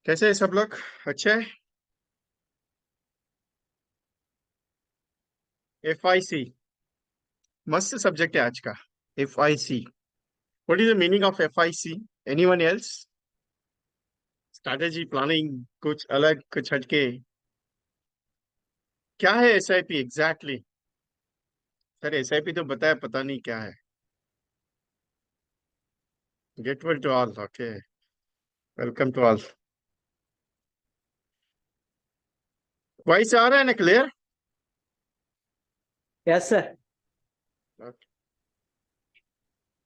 कैसे है सब लोग? अच्छे है। FIC मस्त सब्जेक्ट है आज का। FIC, what is the meaning of FIC? Anyone else? Strategy, planning, कुछ अलग कुछ हटके? क्या है SIP एग्जैक्टली? सर SIP तो बताया, पता नहीं क्या है। Get well to all, okay. Welcome to all. Voice आ रहा है ना, क्लियर? Yes sir.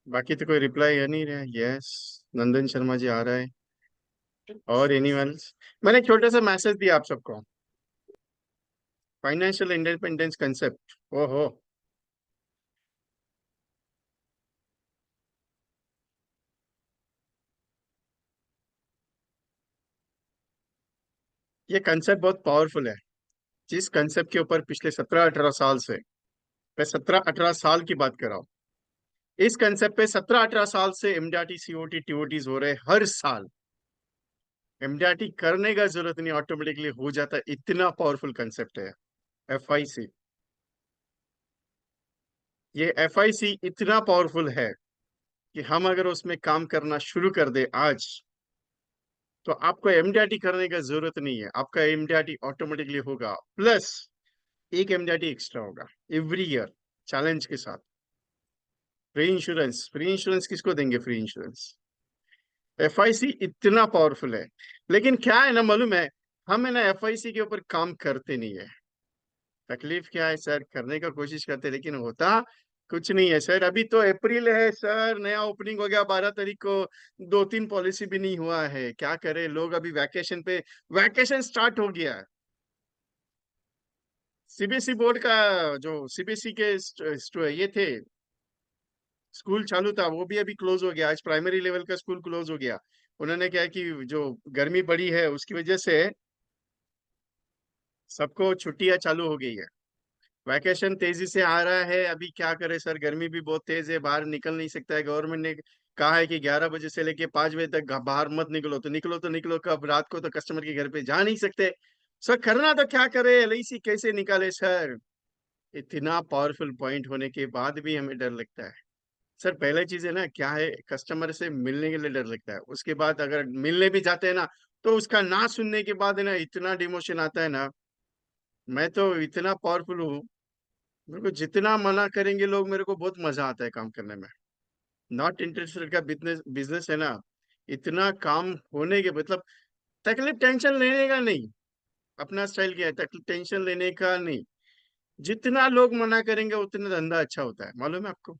बाकी तो कोई रिप्लाई है नहीं रहा। यस, नंदन शर्मा जी आ रहा है। और एनीवन? मैंने एक छोटा सा मैसेज दिया आप सबको। Financial independence concept. ओहो, ये कंसेप्ट बहुत पावरफुल है। जिस कंसेप्ट के ऊपर पिछले 17-18 साल से, मैं 17-18 साल की बात कर रहा हूँ, इस कंसेप्ट पे 17-18 साल से MDRT COT TOTs हो रहे हैं हर साल। MDRT करने का जरूरत नहीं, ऑटोमेटिकली हो जाता है। इतना पावरफुल कंसेप्ट है FIC। ये FIC इतना पावरफुल है कि हम अगर उसमें काम करना शुरू कर दे आज, तो आपको MDRT करने का जरूरत नहीं है। आपका MDRT ऑटोमेटिकली होगा, प्लस एक MDRT एक्स्ट्रा होगा एवरी ईयर, चैलेंज के साथ। फ्री इंश्योरेंस, फ्री इंश्योरेंस किसको देंगे? Free insurance. FIC इतना पावरफुल है। लेकिन क्या है ना, मालूम है, हम है ना FIC के ऊपर काम करते नहीं है। तकलीफ क्या है सर? करने का कोशिश करते, लेकिन होता कुछ नहीं है सर। अभी तो अप्रैल है सर, नया ओपनिंग हो गया 12 तारीख को। 2-3 पॉलिसी भी नहीं हुआ है, क्या करे लोग? अभी वैकेशन पे, वैकेशन स्टार्ट हो गया है। CBSE बोर्ड का, जो CBSE के ये थे, स्कूल चालू था, वो भी अभी क्लोज हो गया। आज प्राइमरी लेवल का स्कूल क्लोज हो गया। उन्होंने क्या है कि जो गर्मी बढ़ी है उसकी वजह से सबको छुट्टियां चालू हो गई है। वैकेशन तेजी से आ रहा है। अभी क्या करे सर, गर्मी भी बहुत तेज है, बाहर निकल नहीं सकता है। गवर्नमेंट ने कहा है कि 11 बजे से लेके 5 बजे तक बाहर मत निकलो। तो निकलो तो निकलो कब? रात को तो कस्टमर के घर पे जा नहीं सकते। सर करना तो क्या करे? LIC कैसे निकाले सर? इतना पावरफुल पॉइंट होने के बाद भी हमें डर लगता है। सर पहले चीज है ना, क्या है, कस्टमर से मिलने के लिए डर लगता है। उसके बाद अगर मिलने भी जाते हैं ना, तो उसका ना सुनने के बाद है ना, इतना डिमोशन आता है ना। मैं तो इतना पावरफुल हूँ, मेरे को जितना मना करेंगे लोग, मेरे को बहुत मजा आता है काम करने में। नॉट इंटरेस्टेड का बिजनेस, बिजनेस है ना, इतना काम होने के मतलब तकलीफ टेंशन लेने का नहीं। अपना स्टाइल क्या है, तकलीफ टेंशन लेने का नहीं। जितना लोग मना करेंगे उतना धंधा अच्छा होता है, मालूम है आपको?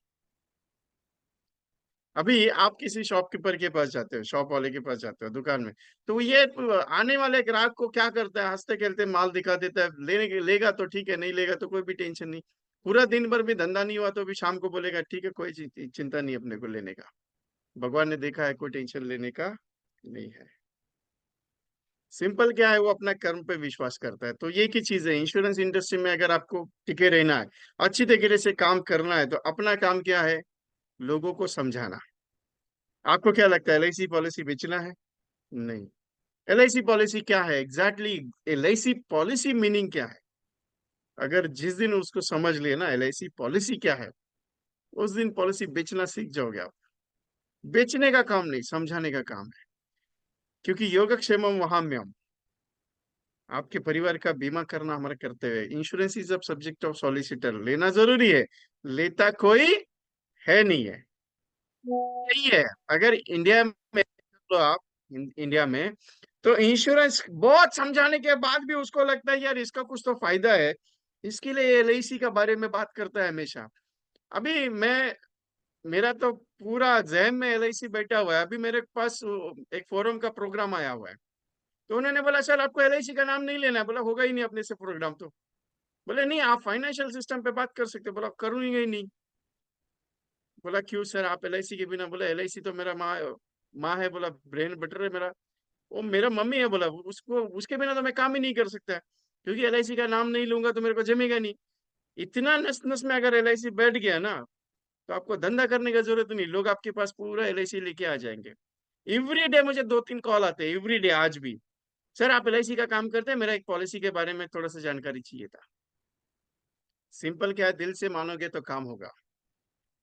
अभी आप किसी शॉपकीपर के पास जाते हो, शॉप वाले के पास जाते हो दुकान में, तो ये आने वाले ग्राहक को क्या करता है, हंसते खेलते माल दिखा देता है। लेने के लेगा तो ठीक है, नहीं लेगा तो कोई भी टेंशन नहीं। पूरा दिन भर भी धंधा नहीं हुआ तो भी शाम को बोलेगा ठीक है, कोई चिंता नहीं अपने को लेने का। भगवान ने देखा है, कोई टेंशन लेने का नहीं है। सिंपल क्या है, वो अपना कर्म पे विश्वास करता है। तो ये की चीज है, इंश्योरेंस इंडस्ट्री में अगर आपको टिके रहना है, अच्छी तरीके से काम करना है, तो अपना काम क्या है? लोगों को समझाना। आपको क्या लगता है, LIC पॉलिसी बेचना है? नहीं। LIC पॉलिसी क्या है एग्जैक्टली? LIC पॉलिसी मीनिंग क्या है? अगर जिस दिन उसको समझ लिए ना LIC पॉलिसी क्या है, उस दिन पॉलिसी बेचना सीख जाओगे आप। बेचने का काम नहीं, समझाने का काम है। क्योंकि योगक्षेमम वहाम्यम, आपके परिवार का बीमा करना हमारा कर्तव्य है। इंश्योरेंस इज अब सब्जेक्ट ऑफ सॉलिसिटर, लेना जरूरी है। लेता कोई है नहीं है। नहीं है। अगर इंडिया में, तो आप इंडिया में, तो इंश्योरेंस बहुत समझाने के बाद भी उसको लगता है यार इसका कुछ तो फायदा है, इसके लिए LIC का बारे में बात करता है हमेशा। अभी मैं, मेरा तो पूरा जहन में LIC बैठा हुआ है। अभी मेरे पास एक फोरम का प्रोग्राम आया हुआ है, तो उन्होंने बोला सर आपको LIC का नाम नहीं लेना है। बोला होगा ही नहीं अपने से प्रोग्राम तो। बोले नहीं, आप फाइनेंशियल सिस्टम पे बात कर सकते हो। बोला करूंगी ही नहीं। बोला क्यों सर, आप LIC के बिना? बोला LIC तो मेरा माँ माँ है। बोला ब्रेन बटर है मेरा, वो मेरा मम्मी है। बोला उसको, उसके बिना तो मैं काम ही नहीं कर सकता, क्योंकि LIC का नाम नहीं लूंगा तो मेरे को जमेगा नहीं। इतना नस नस में अगर LIC बैठ गया ना, तो आपको धंधा करने की जरूरत नहीं, लोग आपके पास पूरा LIC लेके आ जाएंगे। एवरी डे मुझे 2-3 कॉल आते हैं, एवरी डे, आज भी। सर आप एलआईसी का काम करते हैं, मेरा एक पॉलिसी के बारे में थोड़ा सा जानकारी चाहिए था। सिंपल क्या है, दिल से मानोगे तो काम होगा।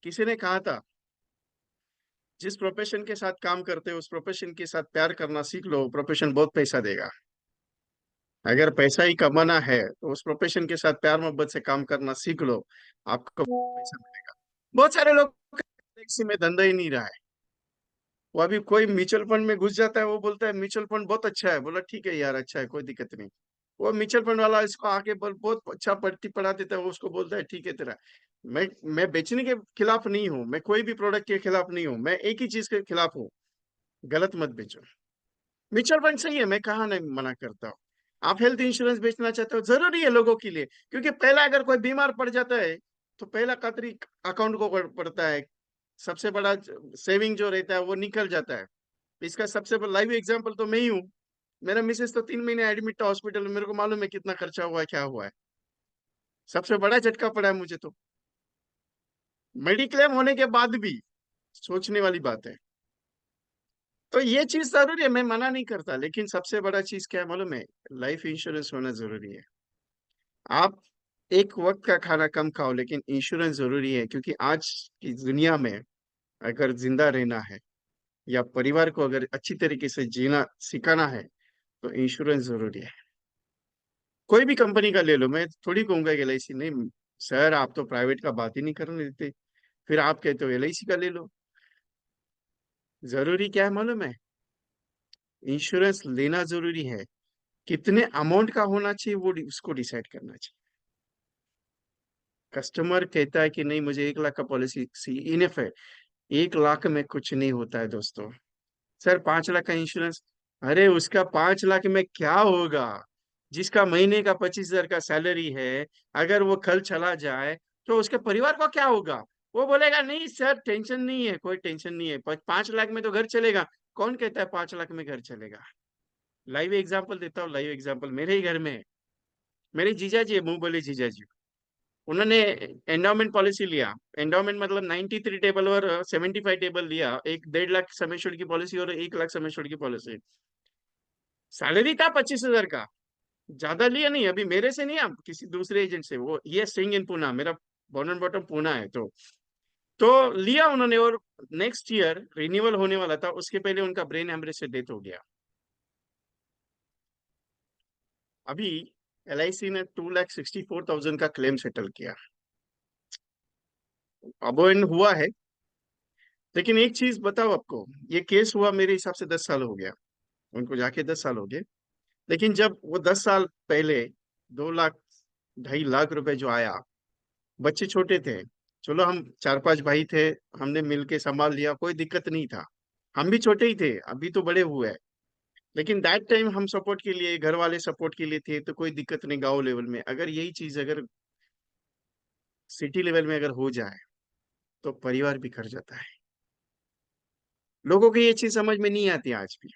किसी ने कहा था, जिस प्रोफेशन के साथ काम करते हो उस प्रोफेशन के साथ प्यार करना सीख लो, प्रोफेशन बहुत पैसा देगा। अगर पैसा ही कमाना है तो उस प्रोफेशन के साथ प्यार मोहब्बत से काम करना सीख लो, आपको पैसा मिलेगा। बहुत सारे लोग टैक्सी में धंधा ही नहीं रहा है। वो अभी कोई म्यूचुअल फंड में घुस जाता है, वो बोलता है म्यूचुअल फंड बहुत अच्छा है, बोला ठीक है यार अच्छा है कोई दिक्कत नहीं। वो म्यूचुअल फंड वाला इसको आके बहुत अच्छा पढ़ती पढ़ा देता है, वो उसको बोलता है ठीक है तेरा। मैं बेचने के खिलाफ नहीं हूँ, मैं कोई भी प्रोडक्ट के खिलाफ नहीं हूँ, मैं एक ही चीज के खिलाफ हूँ, गलत मत बेचो। म्यूचुअल फंड सही है, मैं कहाँ नहीं मना करता हूँ। आप हेल्थ इंश्योरेंस बेचना चाहते हो, जरूरी है लोगों के लिए, क्योंकि पहला अगर कोई बीमार पड़ जाता है तो पहला खतरी अकाउंट को पड़ता है। सबसे बड़ा सेविंग जो रहता है वो निकल जाता है। इसका सबसे बड़ा लाइव एग्जांपल तो मैं ही हूँ। मेरा मिसेस तो 3 महीने एडमिट था हॉस्पिटल में, मेरे को मालूम है कितना खर्चा हुआ है क्या हुआ है। सबसे बड़ा झटका पड़ा है मुझे तो, मेडिक्लेम होने के बाद भी। सोचने वाली बात है। तो ये चीज जरूरी है, मैं मना नहीं करता, लेकिन सबसे बड़ा चीज क्या है मालूम है, लाइफ इंश्योरेंस होना जरूरी है। आप एक वक्त का खाना कम खाओ, लेकिन इंश्योरेंस जरूरी है, क्योंकि आज की दुनिया में अगर जिंदा रहना है या परिवार को अगर अच्छी तरीके से जीना सिखाना है तो इंश्योरेंस जरूरी है। कोई भी कंपनी का ले लो, मैं थोड़ी कहूंगा कि एलआईसी नहीं। सर आप तो प्राइवेट का बात ही नहीं करने देते, फिर आप कहते हो एलआईसी का ले लो। जरूरी क्या है मालूम है, इंश्योरेंस लेना जरूरी है। कितने अमाउंट का होना चाहिए वो उसको डिसाइड करना चाहिए। कस्टमर कहता है कि नहीं मुझे 1 लाख का पॉलिसी इनफ है। 1 लाख में कुछ नहीं होता है दोस्तों। सर 5 लाख का इंश्योरेंस, अरे उसका 5 लाख में क्या होगा? जिसका महीने का 25,000 का सैलरी है, अगर वो कल चला जाए तो उसके परिवार को क्या होगा? वो बोलेगा नहीं सर टेंशन नहीं है, कोई टेंशन नहीं है, 5 लाख में तो घर चलेगा। कौन कहता है 5 लाख में घर चलेगा? लाइव एग्जाम्पल देता हूँ, लाइव एग्जाम्पल मेरे ही घर में है। मेरे जीजा जी है, मुंह बोले जीजा जी। उन्होंने एंडोमेंट पॉलिसी लिया। एंडोमेंट मतलब 93 टेबल और 75 टेबल लिया, एक 1.5 लाख सम एश्योर्ड की पॉलिसी और 1 लाख सम एश्योर्ड की पॉलिसी। सैलरी था 25,000 का, ज्यादा लिया नहीं, अभी मेरे से नहीं, आप किसी दूसरे एजेंट से, वो ये सिंह इन पूना, मेरा बॉर्न एंड बॉटम पूना है। तो लिया उन्होंने, और नेक्स्ट ईयर रिन्यूअल होने वाला था, उसके पहले उनका ब्रेन हेमरेज से डेथ हो गया। अभी एलआईसी ने 2,64,000 का क्लेम सेटल किया। अब हुआ है। लेकिन एक चीज बताओ आपको, ये केस हुआ मेरे हिसाब से 10 साल हो गया, उनको जाके 10 साल हो गए। लेकिन जब वो 10 साल पहले 2 लाख 2.5 लाख रुपए जो आया, बच्चे छोटे थे, चलो हम 4-5 भाई थे, हमने मिलके संभाल लिया, कोई दिक्कत नहीं था। हम भी छोटे ही थे, अभी तो बड़े हुए हैं। लेकिन दैट टाइम हम सपोर्ट के लिए, घर वाले सपोर्ट के लिए थे, तो कोई दिक्कत नहीं। गांव लेवल में अगर यही चीज अगर सिटी लेवल में अगर हो जाए तो परिवार बिखर जाता है। लोगों को ये चीज समझ में नहीं आती आज भी।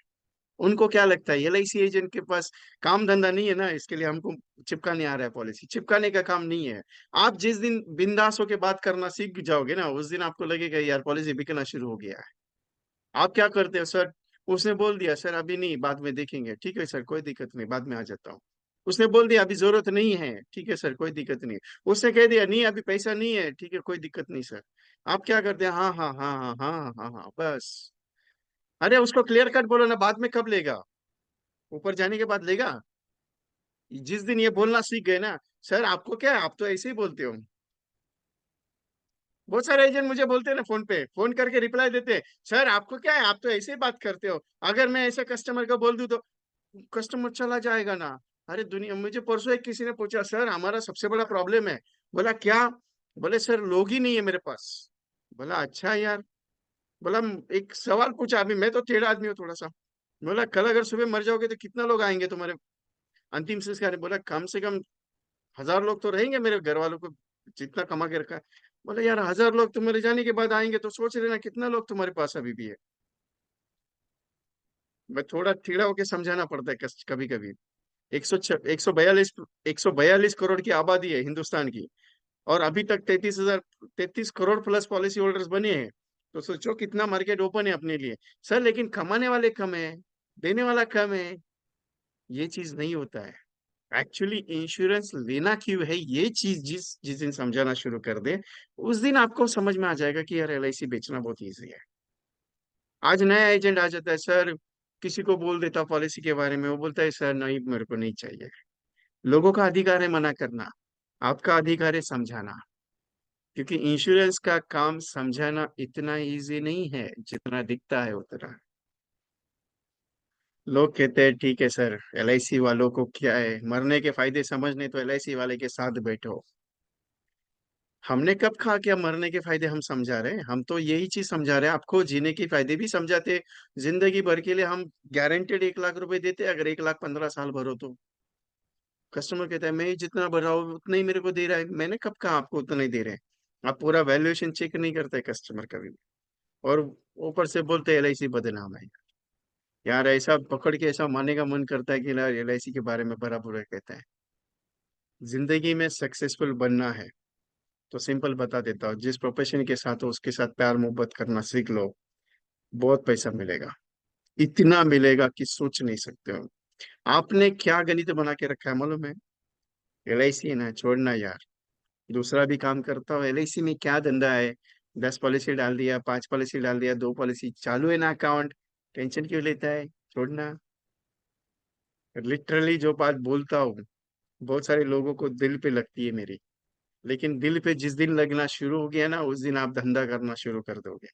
उनको क्या लगता है एलआईसी एजेंट के पास काम धंधा नहीं है ना, इसके लिए हमको चिपकाने आ रहा है पॉलिसी। चिपकाने का काम नहीं है। आप जिस दिन बिंदास होके बात करना सीख जाओगे ना, उस दिन आपको लगेगा यार पॉलिसी बिकना शुरू हो गया है। आप क्या करते हो सर, उसने बोल दिया सर अभी नहीं बाद में देखेंगे, ठीक है सर कोई दिक्कत नहीं बाद में आ जाता हूँ। उसने बोल दिया अभी जरूरत नहीं है, ठीक है सर कोई दिक्कत नहीं। उसने कह दिया नहीं अभी पैसा नहीं है, ठीक है कोई दिक्कत नहीं सर। आप क्या करते हैं, हाँ हाँ हाँ हाँ हाँ हाँ हाँ हाँ, बस। अरे उसको क्लियर कट बोलो ना, बाद में कब लेगा? ऊपर जाने के बाद लेगा। जिस दिन ये बोलना सीख गए ना, सर आपको क्या है आप तो ऐसे ही बोलते हो। बहुत सारे एजेंट मुझे बोलते हैं ना, फोन पे फोन करके रिप्लाई देते हैं, सर आपको क्या है आप तो ऐसे ही बात करते हो। अगर मैं ऐसे कस्टमर को बोल दूं तो कस्टमर चला जाएगा ना। अरे दुनिया, मुझे परसों एक किसी ने पूछा सर हमारा सबसे बड़ा प्रॉब्लम है। बोला क्या? बोले सर लोग ही नहीं है मेरे पास। बोला अच्छा यार। बोला एक सवाल पूछा, अभी मैं तो टेढ़ा आदमी हूँ थोड़ा सा। बोला कल अगर सुबह मर जाओगे तो कितना लोग आएंगे तुम्हारे अंतिम संस्कार? बोला कम से कम 1,000 लोग तो रहेंगे मेरे घर वालों को जितना कमा के रखा है। बोले यार 1,000 लोग तो मेरे जाने के बाद आएंगे, तो सोच लेना कितना लोग तुम्हारे पास अभी भी है। मैं थोड़ा टेढ़ा होके समझाना पड़ता है कभी कभी। 142 करोड़ की आबादी है हिंदुस्तान की, और अभी तक 33 करोड़ प्लस पॉलिसी होल्डर्स बने हैं। तो सोचो कितना मार्केट ओपन है अपने लिए। सर लेकिन कमाने वाले कम है, देने वाला कम है। ये चीज नहीं होता है। एक्चुअली इंश्योरेंस लेना क्यों है, ये चीज जिस जिस दिन समझाना शुरू कर दे, उस दिन आपको समझ में आ जाएगा कि यार एलआईसी बेचना बहुत इजी है। आज नया एजेंट आ जाता है, सर किसी को बोल देता पॉलिसी के बारे में, वो बोलता है सर नहीं मेरे को नहीं चाहिए। लोगों का अधिकार है मना करना, आपका अधिकार है समझाना। क्योंकि इंश्योरेंस का काम समझाना इतना इजी नहीं है जितना दिखता है उतना। लोग कहते हैं ठीक है सर, एलआईसी वालों को क्या है, मरने के फायदे समझने तो एलआईसी वाले के साथ बैठो। हमने कब कहा क्या मरने के फायदे हम समझा रहे हैं? हम तो यही चीज समझा रहे हैं, आपको जीने के फायदे भी समझाते। जिंदगी भर के लिए हम गारंटेड 1 लाख रुपए देते, अगर 1 लाख 15 साल भरो तो। कस्टमर कहता है मैं जितना भर रहा हूँ उतना ही मेरे को दे रहा है, मैंने कब कहा आपको उतना ही दे रहे हैं? आप पूरा वैल्यूएशन चेक नहीं करते कस्टमर कभी भी। और ऊपर से बोलते एलआईसी बदनाम है। यार ऐसा पकड़ के ऐसा मानने का मन करता है कि यार एलआईसी के बारे में बड़ा बुरा कहता है। जिंदगी में सक्सेसफुल बनना है तो सिंपल बता देता हूँ, जिस प्रोफेशन के साथ हो उसके साथ प्यार मोहब्बत करना सीख लो। बहुत पैसा मिलेगा, इतना मिलेगा कि सोच नहीं सकते हो। आपने क्या गणित बना के रखा है मालूम है? एलआईसी है ना, छोड़ना यार। दूसरा भी काम करता हो, एलआईसी में क्या धंधा है? 10 पॉलिसी डाल दिया, 5 पॉलिसी डाल दिया, 2 पॉलिसी चालू है ना अकाउंट। टेंशन क्यों लेता है? छोड़ना। लिटरली जो बात बोलता हूँ, बहुत सारे लोगों को दिल पे लगती है मेरी। लेकिन दिल पे जिस दिन लगना शुरू हो गया ना, उस दिन आप धंधा करना शुरू कर दोगे।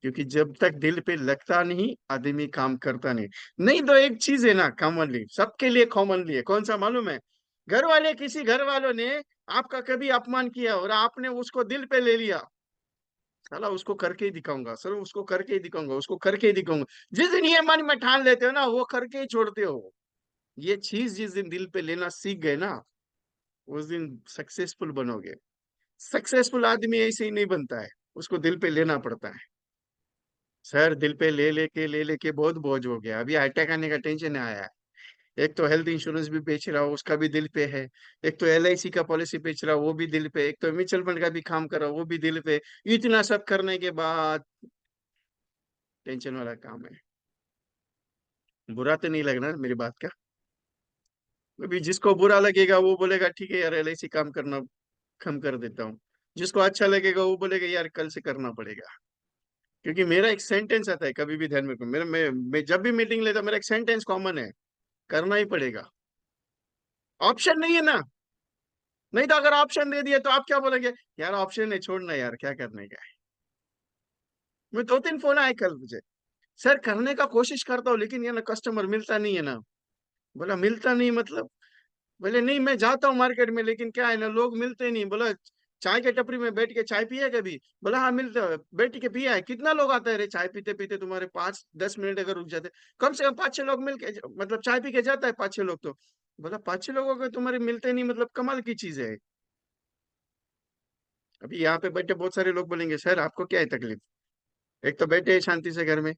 क्योंकि जब तक दिल पे लगता नहीं, आदमी काम करता नहीं। नहीं तो एक चीज है ना, कॉमनली सबके लिए कॉमनली है, कौन सा मालूम है? घर वाले, किसी घर वालों ने आपका कभी अपमान किया और आपने उसको दिल पे ले लिया, साला उसको करके ही दिखाऊंगा सर, उसको करके ही दिखाऊंगा, उसको करके ही दिखाऊंगा। जिस दिन ये मन में ठान लेते हो ना, वो करके ही छोड़ते हो। ये चीज जिस दिन दिल पे लेना सीख गए ना, उस दिन सक्सेसफुल बनोगे। सक्सेसफुल आदमी ऐसे ही नहीं बनता है, उसको दिल पे लेना पड़ता है। सर दिल पे ले लेके बहुत बोझ हो गया, अभी अटैक आने का टेंशन आया है। एक तो हेल्थ इंश्योरेंस भी बेच रहा हूँ, उसका भी दिल पे है। एक तो एलआईसी का पॉलिसी बेच रहा हूँ, वो भी दिल पे। एक तो म्यूचुअल फंड का भी काम कर रहा हूँ, वो भी दिल पे। इतना सब करने के बाद टेंशन वाला काम है। बुरा तो नहीं लगना मेरी बात का? अभी जिसको बुरा लगेगा वो बोलेगा ठीक है यार एलआईसी काम करना कम कर देता हूँ। जिसको अच्छा लगेगा वो बोलेगा यार कल से करना पड़ेगा। क्योंकि मेरा एक सेंटेंस आता है, कभी भी ध्यान में रखो, मेरा मैं जब भी मीटिंग लेता हूं, मेरा एक सेंटेंस कॉमन है, करना ही पड़ेगा। ऑप्शन नहीं है ना। नहीं तो अगर ऑप्शन दे दिए तो आप क्या बोलेंगे? यार ऑप्शन नहीं, छोड़ना यार क्या करने का है। मैं 2 3 फोन आए कल मुझे, सर करने का कोशिश करता हूँ लेकिन ये ना कस्टमर मिलता नहीं है ना। बोला मिलता नहीं मतलब? बोले नहीं मैं जाता हूँ मार्केट में लेकिन क्या है ना, लोग मिलते नहीं। बोला चाय के टपरी में बैठ के चाय पिए कभी? बोला हाँ मिलते है, बैठ के पिया है। कितना लोग आते हैं रे चाय पीते पीते तुम्हारे? 5 10 मिनट अगर रुक जाते, कम से कम 5 6 लोग मिल के मतलब चाय पी के जाता है 5 6 लोग तो। बोला 5 6 लोगों को तुम्हारे मिलते नहीं मतलब कमाल की चीज है। अभी यहाँ पे बैठे बहुत सारे लोग बोलेंगे सर आपको क्या है तकलीफ? एक तो बैठे हैं शांति से घर में,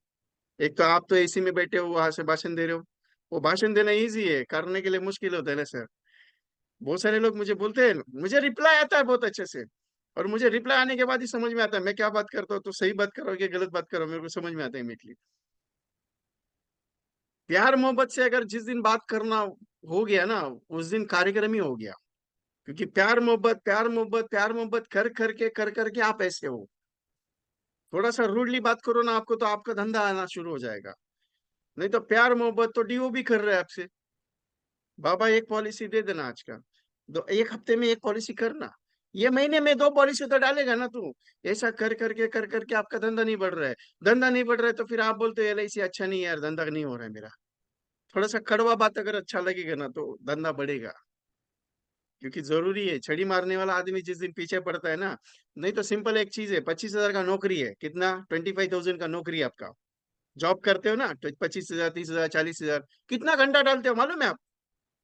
एक तो आप तो एसी में बैठे हो वहां से भाषण दे रहे हो। वो भाषण देना इजी है, करने के लिए मुश्किल होता है ना सर। बहुत सारे लोग मुझे बोलते हैं, मुझे रिप्लाई आता है बहुत अच्छे से। और मुझे रिप्लाई आने के बाद ही समझ में आता है मैं क्या बात करता हूँ, तो सही बात करो कि गलत बात करो, मेरे को समझ में आता है इमीडिएटली। प्यार मोहब्बत से अगर जिस दिन बात करना हो गया ना, उस दिन कार्यक्रम ही हो गया। क्योंकि प्यार मोहब्बत प्यार मोहब्बत प्यार मोहब्बत कर करके आप ऐसे हो। थोड़ा सा रूडली बात करो ना आपको, तो आपका धंधा आना शुरू हो जाएगा। नहीं तो प्यार मोहब्बत तो डीओ भी कर रहे हैं आपसे। बाबा एक पॉलिसी दे देना आज का, दो एक हफ्ते में एक पॉलिसी करना, ये महीने में 2 पॉलिसी तो डालेगा ना तू। ऐसा कर करके आपका धंधा नहीं बढ़ रहा है। धंधा नहीं बढ़ रहा है तो फिर आप बोलते हो एलआईसी अच्छा नहीं है यार, धंधा नहीं हो रहा है मेरा। थोड़ा सा कड़वा बात अगर अच्छा लगेगा ना तो धंधा बढ़ेगा। क्योंकि जरूरी है, छड़ी मारने वाला आदमी जिस दिन पीछे पड़ता है ना। नहीं तो सिंपल एक चीज है, 25,000 का नौकरी है, कितना 25,000 का नौकरी है आपका। जॉब करते हो ना तो 25,000 30,000 40,000 कितना घंटा डालते हो मालूम है आप?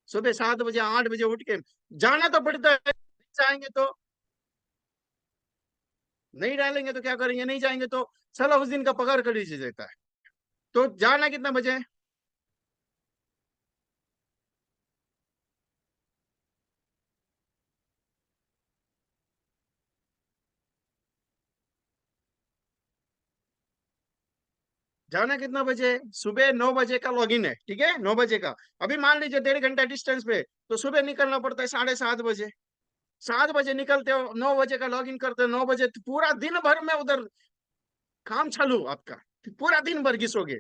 सुबह 7 बजे 8 बजे उठ के जाना तो पड़ता है। नहीं जाएंगे तो, नहीं डालेंगे तो क्या करेंगे? नहीं जाएंगे तो साला उस दिन का पगार कट ही जाता है। तो जाना कितना बजे है? जाना कितना बजे है? सुबह 9 बजे का लॉगिन है, ठीक है, 9 बजे का। अभी मान लीजिए 1.5 घंटा डिस्टेंस पे, तो सुबह निकलना पड़ता है 7:30 बजे। 7 बजे निकलते हो, 9 बजे का लॉगिन करते हो, 9 बजे तो पूरा दिन भर में उधर काम चालू आपका। पूरा दिन भर घिसोगे,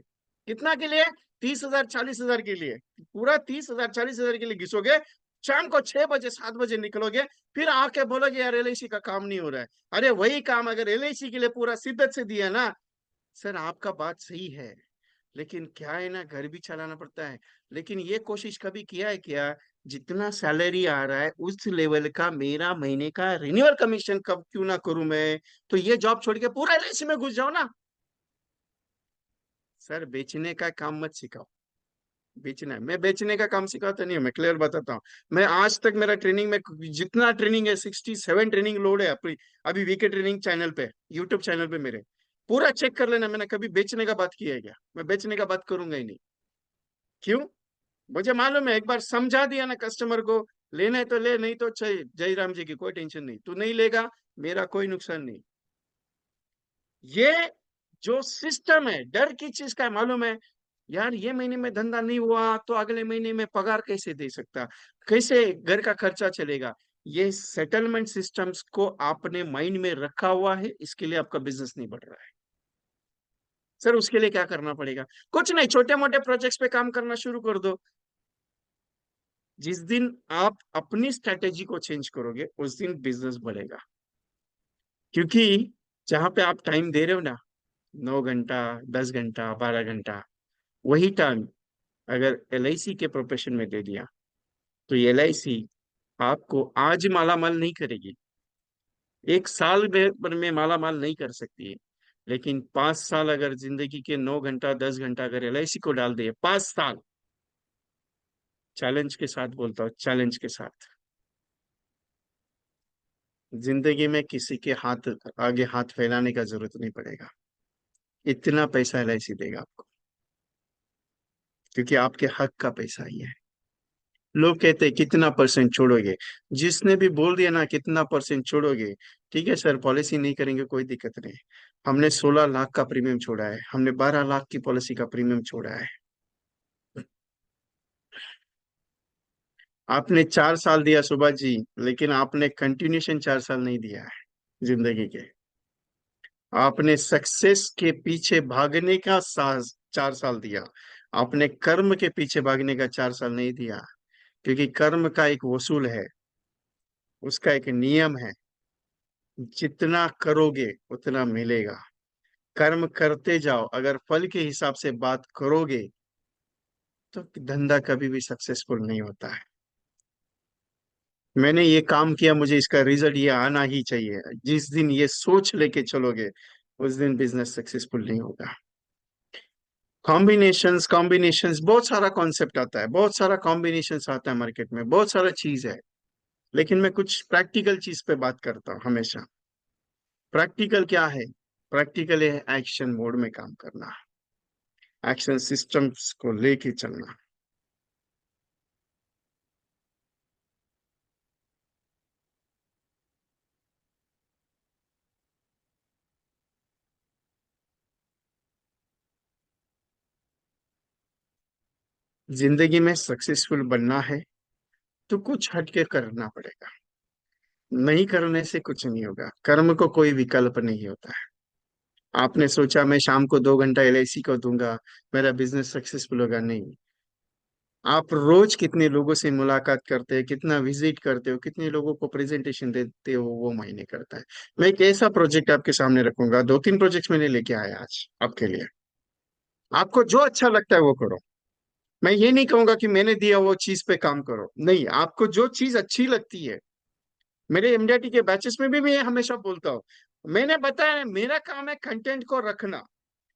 कितना के लिए? 30,000 40,000 के लिए। पूरा 30,000 40,000 के लिए घिसोगे। शाम को 6 बजे 7 बजे निकलोगे, फिर आके बोलोगे यार एलआईसी का काम नहीं हो रहा है। अरे वही काम अगर एलआईसी के लिए पूरा शिद्दत से दिया ना, सर आपका बात सही है, लेकिन क्या है ना, घर भी चलाना पड़ता है। लेकिन ये कोशिश कभी किया है क्या, जितना सैलरी आ रहा है उस लेवल का मेरा महीने का रिन्यूअल कमीशन कब क्यों ना करूं मैं? तो ये जॉब छोड़ के पूरा एलआईसी में घुस जाओ ना। सर बेचने का काम मत सिखाओ। बेचना है, मैं बेचने का काम सिखाता नहीं हूँ, मैं क्लियर बताता हूँ। मैं आज तक मेरा ट्रेनिंग में जितना ट्रेनिंग है, 67 ट्रेनिंग लोड है अपनी, अभी वीके ट्रेनिंग चैनल पे, यूट्यूब चैनल पे मेरे, पूरा चेक कर लेना। मैंने कभी बेचने का बात किया है क्या? मैं बेचने का बात करूंगा ही नहीं। क्यों? मुझे मालूम है, एक बार समझा दिया ना कस्टमर को, लेना है तो ले, नहीं तो चाहिए जय राम जी की कोई टेंशन नहीं, तू नहीं लेगा, मेरा कोई नुकसान नहीं। ये जो सिस्टम है, डर की चीज का है, मालूम है यार, ये महीने में धंधा नहीं हुआ तो अगले महीने में पगार कैसे दे सकता, कैसे घर का खर्चा चलेगा? ये सेटलमेंट सिस्टम्स को आपने माइंड में रखा हुआ है, इसके लिए आपका बिजनेस नहीं बढ़ रहा है। सर उसके लिए क्या करना पड़ेगा? कुछ नहीं, छोटे मोटे प्रोजेक्ट्स पे काम करना शुरू कर दो। जिस दिन आप अपनी स्ट्रेटेजी को चेंज करोगे उस दिन बिजनेस बढ़ेगा। क्योंकि जहां पे आप टाइम दे रहे हो ना, 9 घंटा, 10 घंटा, 12 घंटा, वही टाइम अगर एलआईसी के प्रोफेशन में दे दिया, तो एलआईसी आपको आज माला माल नहीं करेगी, एक साल में माला माल नहीं कर सकती है, लेकिन 5 साल अगर जिंदगी के 9 घंटा 10 घंटा अगर एलआईसी को डाल दिए, 5 साल, चैलेंज के साथ बोलता हूँ, चैलेंज के साथ, जिंदगी में किसी के हाथ आगे हाथ फैलाने का जरूरत नहीं पड़ेगा। इतना पैसा एलआईसी देगा आपको, क्योंकि आपके हक का पैसा ही है। लोग कहते हैं कितना परसेंट छोड़ोगे? जिसने भी बोल दिया ना कितना परसेंट छोड़ोगे, ठीक है सर पॉलिसी नहीं करेंगे, कोई दिक्कत नहीं। हमने 16 लाख का प्रीमियम छोड़ा है, हमने 12 लाख की पॉलिसी का प्रीमियम छोड़ा है। आपने 4 साल दिया सुभाष जी, लेकिन आपने कंटिन्यूशन 4 साल नहीं दिया है जिंदगी के। आपने सक्सेस के पीछे भागने का 4 साल दिया, आपने कर्म के पीछे भागने का 4 साल नहीं दिया। क्योंकि कर्म का एक वसूल है, उसका एक नियम है, जितना करोगे उतना मिलेगा। कर्म करते जाओ, अगर फल के हिसाब से बात करोगे तो धंधा कभी भी सक्सेसफुल नहीं होता है। मैंने ये काम किया, मुझे इसका रिजल्ट ये आना ही चाहिए, जिस दिन ये सोच लेके चलोगे उस दिन बिजनेस सक्सेसफुल नहीं होगा। कॉम्बिनेशंस कॉम्बिनेशंस बहुत सारा कॉन्सेप्ट आता है, बहुत सारा कॉम्बिनेशंस आता है मार्केट में, बहुत सारा चीज है। लेकिन मैं कुछ प्रैक्टिकल चीज पे बात करता हूँ हमेशा। प्रैक्टिकल क्या है? प्रैक्टिकल है एक्शन मोड में काम करना, एक्शन सिस्टम्स को लेके चलना। जिंदगी में सक्सेसफुल बनना है तो कुछ हटके करना पड़ेगा, नहीं करने से कुछ नहीं होगा। कर्म को कोई विकल्प नहीं होता है। आपने सोचा मैं शाम को 2 घंटा एलआईसी को दूंगा, मेरा बिजनेस सक्सेसफुल होगा, नहीं। आप रोज कितने लोगों से मुलाकात करते हैं, कितना विजिट करते हो, कितने लोगों को प्रेजेंटेशन देते हो, वो मायने करता है। मैं एक ऐसा प्रोजेक्ट आपके सामने रखूंगा, 2-3 प्रोजेक्ट्स मैंने लेके आया आज आपके लिए। आपको जो अच्छा लगता है वो करो। मैं ये नहीं कहूंगा कि मैंने दिया वो चीज पे काम करो, नहीं, आपको जो चीज अच्छी लगती है। मेरे एमडीआरटी के बैचेस में भी मैं ये हमेशा बोलता हूँ, मैंने बताया मेरा काम है कंटेंट को रखना,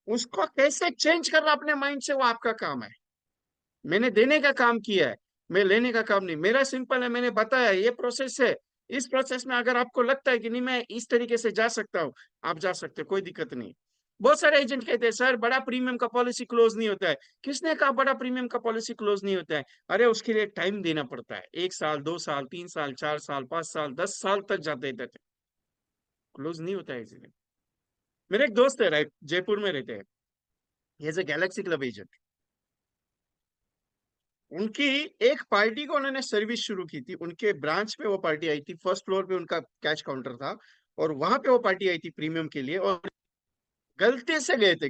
उसको कैसे चेंज करना अपने माइंड से वो आपका काम है। मैंने देने का काम किया है, मैं लेने का काम नहीं। मेरा सिंपल है, मैंने बताया ये प्रोसेस है। इस प्रोसेस में अगर आपको लगता है कि नहीं मैं इस तरीके से जा सकता हूँ, आप जा सकते हो, कोई दिक्कत नहीं। बहुत सारे एजेंट कहते हैं सर बड़ा प्रीमियम का पॉलिसी क्लोज नहीं होता है। किसने कहा बड़ा प्रीमियम का पॉलिसी क्लोज नहीं होता है? अरे उसके लिए टाइम देना पड़ता है, 1 साल 2 साल 3 साल 4 साल 5 साल 10 साल तक जाते रहते, क्लोज नहीं होता है इजीली। मेरे एक दोस्त है, राइट, जयपुर में रहते हैं। As a galaxy club agent. उनकी एक पार्टी को उन्होंने सर्विस शुरू की थी, उनके ब्रांच पे वो पार्टी आई थी, फर्स्ट फ्लोर पे उनका कैश काउंटर था, और वहां पे वो पार्टी आई थी प्रीमियम के लिए, और गलती से गए थे,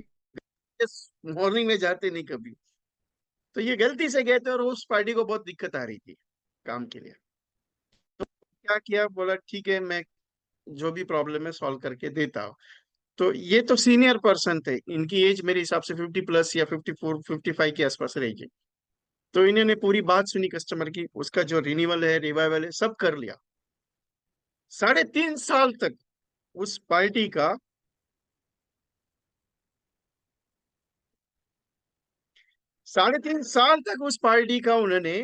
मॉर्निंग में जाते नहीं कभी, तो ये गलती से गए थे, और उस पार्टी को बहुत दिक्कत आ रही थी काम के लिए। क्या किया, बोला ठीक है मैं जो भी प्रॉब्लम है सॉल्व करके देता हूँ। तो ये तो सीनियर पर्सन थे, इनकी एज मेरे हिसाब से 50 प्लस या 54 55 के आसपास रहेगी। तो इन्होंने पूरी बात सुनी कस्टमर की, उसका जो रिन्यूअल है रिवाइवल है सब कर लिया। 3.5 साल तक उस पार्टी का 3.5 साल तक उस पार्टी का उन्होंने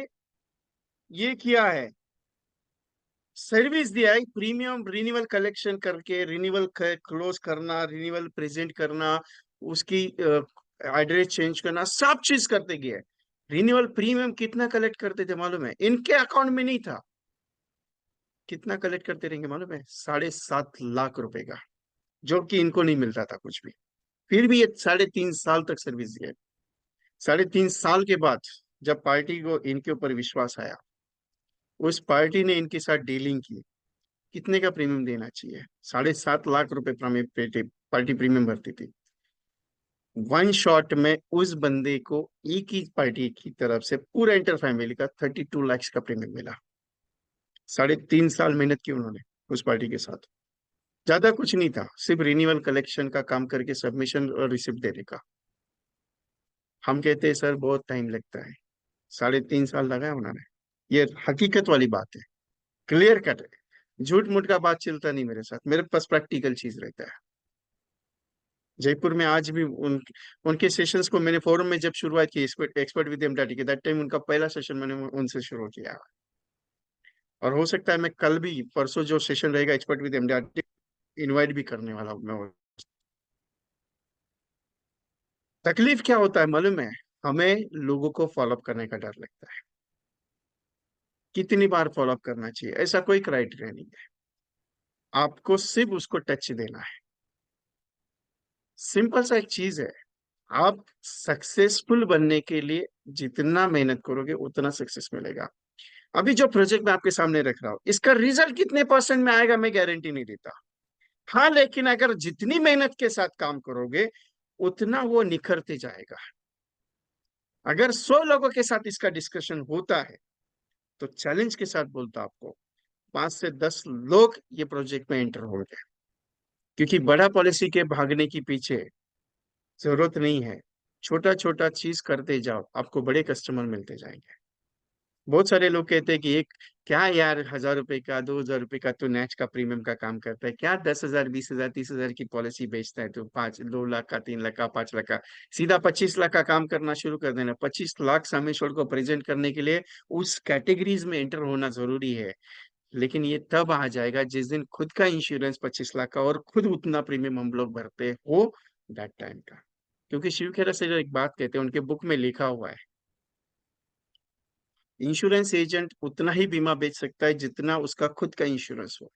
ये किया है, सर्विस दिया है, प्रीमियम रिन्यूअल कलेक्शन करके, रिन्यूअल क्लोज करना, रिन्यूअल प्रेजेंट करना, उसकी एड्रेस चेंज करना, सब चीज करते गए। रिन्यूअल प्रीमियम कितना कलेक्ट करते थे मालूम है? इनके अकाउंट में नहीं था। कितना कलेक्ट करते रहेंगे मालूम है? 7.5 लाख रुपए का, जो कि इनको नहीं मिलता था कुछ भी। फिर भी ये 3.5 साल तक सर्विस दिए। 3.5 साल के बाद जब पार्टी को इनके ऊपर विश्वास आया, उस पार्टी ने इनके साथ डीलिंग की, कितने का प्रीमियम देना चाहिए, 7.5 लाख रुपए पार्टी प्रीमियम भरती थी। वन शॉट में उस बंदे को एक ही पार्टी की तरफ से पूरा इंटर फैमिली का 32 लाख का प्रीमियम मिला। 3.5 साल मेहनत की उन्होंने उस पार्टी के साथ। ज्यादा कुछ नहीं था, सिर्फ रिन्यूअल कलेक्शन का काम करके सबमिशन और रिसिप्ट देने का। हम कहते हैं सर बहुत टाइम लगता है, 3.5 साल लगाया उन्होंने। ये हकीकत वाली बात है, क्लियर कट है, झूठ मूठ का बात चलता नहीं मेरे साथ, मेरे पास प्रैक्टिकल चीज रहता है। जयपुर में आज भी उनके सेशंस को मैंने फोरम में जब शुरुआत की, एक्सपर्ट एक्सपर्ट विद एमटाटी के, दैट टाइम उनका पहला सेशन मैंने उनसे शुरू किया। और हो सकता है मैं कल भी, परसों जो सेशन रहेगा एक्सपर्ट विद एमटाटी, इनवाइट भी करने वाला हूँ मैं। तकलीफ क्या होता है मालूम है? हमें लोगों को फॉलोअप करने का डर लगता है। कितनी बार फॉलोअप करना चाहिए, ऐसा कोई क्राइटेरिया नहीं है। आपको सिर्फ उसको टच देना है। सिंपल सा एक चीज है, आप सक्सेसफुल बनने के लिए जितना मेहनत करोगे उतना सक्सेस मिलेगा। अभी जो प्रोजेक्ट मैं आपके सामने रख रहा हूँ, इसका रिजल्ट कितने परसेंट में आएगा मैं गारंटी नहीं देता। हाँ, लेकिन अगर जितनी मेहनत के साथ काम करोगे उतना वो निखरते जाएगा। अगर 100 लोगों के साथ इसका डिस्कशन होता है, तो चैलेंज के साथ बोलता आपको 5 से 10 लोग ये प्रोजेक्ट में एंटर होंगे। क्योंकि बड़ा पॉलिसी के भागने के पीछे जरूरत नहीं है, छोटा छोटा चीज करते जाओ, आपको बड़े कस्टमर मिलते जाएंगे। बहुत सारे लोग कहते हैं कि एक क्या यार, 1,000 रुपए का 2,000 रुपए का तो नेच का प्रीमियम का काम करता है, क्या 10,000 20,000 30,000 की पॉलिसी बेचता है, तो 2 लाख का 3 लाख का 5 लाख का, सीधा 25 लाख का काम करना शुरू कर देना। 25 लाख सामने छोड़ को प्रेजेंट करने के लिए उस कैटेगरीज में एंटर होना जरूरी है। लेकिन ये तब आ जाएगा जिस दिन खुद का इंश्योरेंस 25 लाख का और खुद उतना प्रीमियम हम लोग भरते हो, दैट टाइम का। क्योंकि शिव खेरा से जो एक बात कहते हैं, उनके बुक में लिखा हुआ है, इंश्योरेंस एजेंट उतना ही बीमा बेच सकता है जितना उसका खुद का इंश्योरेंस हो,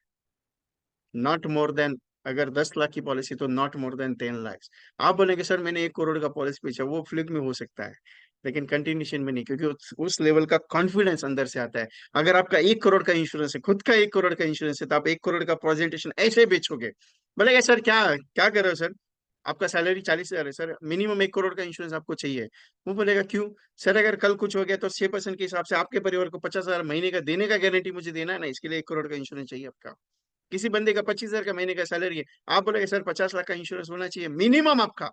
नॉट मोर देन। अगर 10 लाख की पॉलिसी तो नॉट मोर देन 10 लाख। आप बोलेंगे सर मैंने 1 करोड़ का पॉलिसी बेचा, वो फ्लिप में हो सकता है, लेकिन कंटिन्यूशन में नहीं, क्योंकि उस लेवल का कॉन्फिडेंस अंदर से आता है। अगर आपका 1 करोड़ का इंश्योरेंस है, खुद का 1 करोड़ का इंश्योरेंस है, तो आप 1 करोड़ का प्रेजेंटेशन ऐसे बेचोगे। बोलेगा सर क्या क्या कर रहे हो सर, आपका सैलरी 40,000 है सर, मिनिमम 1 करोड़ का इंश्योरेंस आपको चाहिए। वो बोलेगा क्यों? सर अगर कल कुछ हो गया तो 6% के हिसाब से आपके परिवार को 50,000 महीने का देने का गारंटी मुझे देना है ना, इसके लिए 1 करोड़ का इंश्योरेंस चाहिए आपका। किसी बंदे का 25,000 का महीने का सैलरी है, आप बोलेगे सर 50 लाख का इंश्योरेंस होना चाहिए मिनिमम आपका।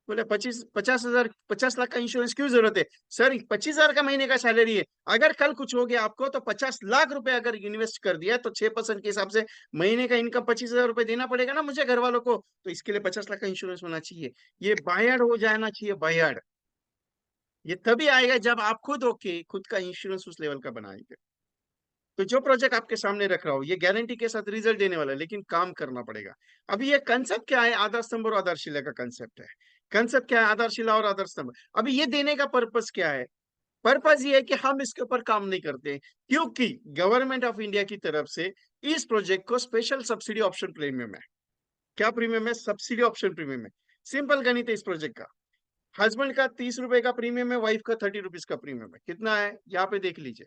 बोले 50,000 50 लाख का इंश्योरेंस क्यों जरूरत है? सर 25,000 का महीने का सैलरी है, अगर कल कुछ हो गया आपको तो 50 लाख रुपए अगर इन्वेस्ट कर दिया तो 6% के हिसाब से महीने का इनकम 25,000 रुपए देना पड़ेगा ना मुझे घर वालों को, तो इसके लिए 50 लाख का इंश्योरेंस होना चाहिए। ये बायर्ड हो जाना चाहिए, बायर्ड। ये तभी आएगा जब आप खुद होके खुद का इंश्योरेंस उस लेवल का बनाएंगे। तो जो प्रोजेक्ट आपके सामने रख रहा हूं, ये गारंटी के साथ रिजल्ट देने वाला है, लेकिन काम करना पड़ेगा। अभी ये कंसेप्ट क्या है, आधार स्तंभ और आधारशिला का कंसेप्ट है। कंसेप्ट क्या है, आधारशिला और आधार स्तंभ। अभी ये देने का पर्पस क्या है? पर्पस ये है कि हम इसके ऊपर काम नहीं करते, क्योंकि गवर्नमेंट ऑफ इंडिया की तरफ से इस प्रोजेक्ट को स्पेशल सब्सिडी ऑप्शन प्रीमियम है। क्या प्रीमियम है? सब्सिडी ऑप्शन प्रीमियम है। सिंपल गणित है इस प्रोजेक्ट का। हस्बैंड का 30 रुपए का प्रीमियम है, वाइफ का 30 रुपीज का प्रीमियम है। कितना है यहाँ पे देख लीजिए,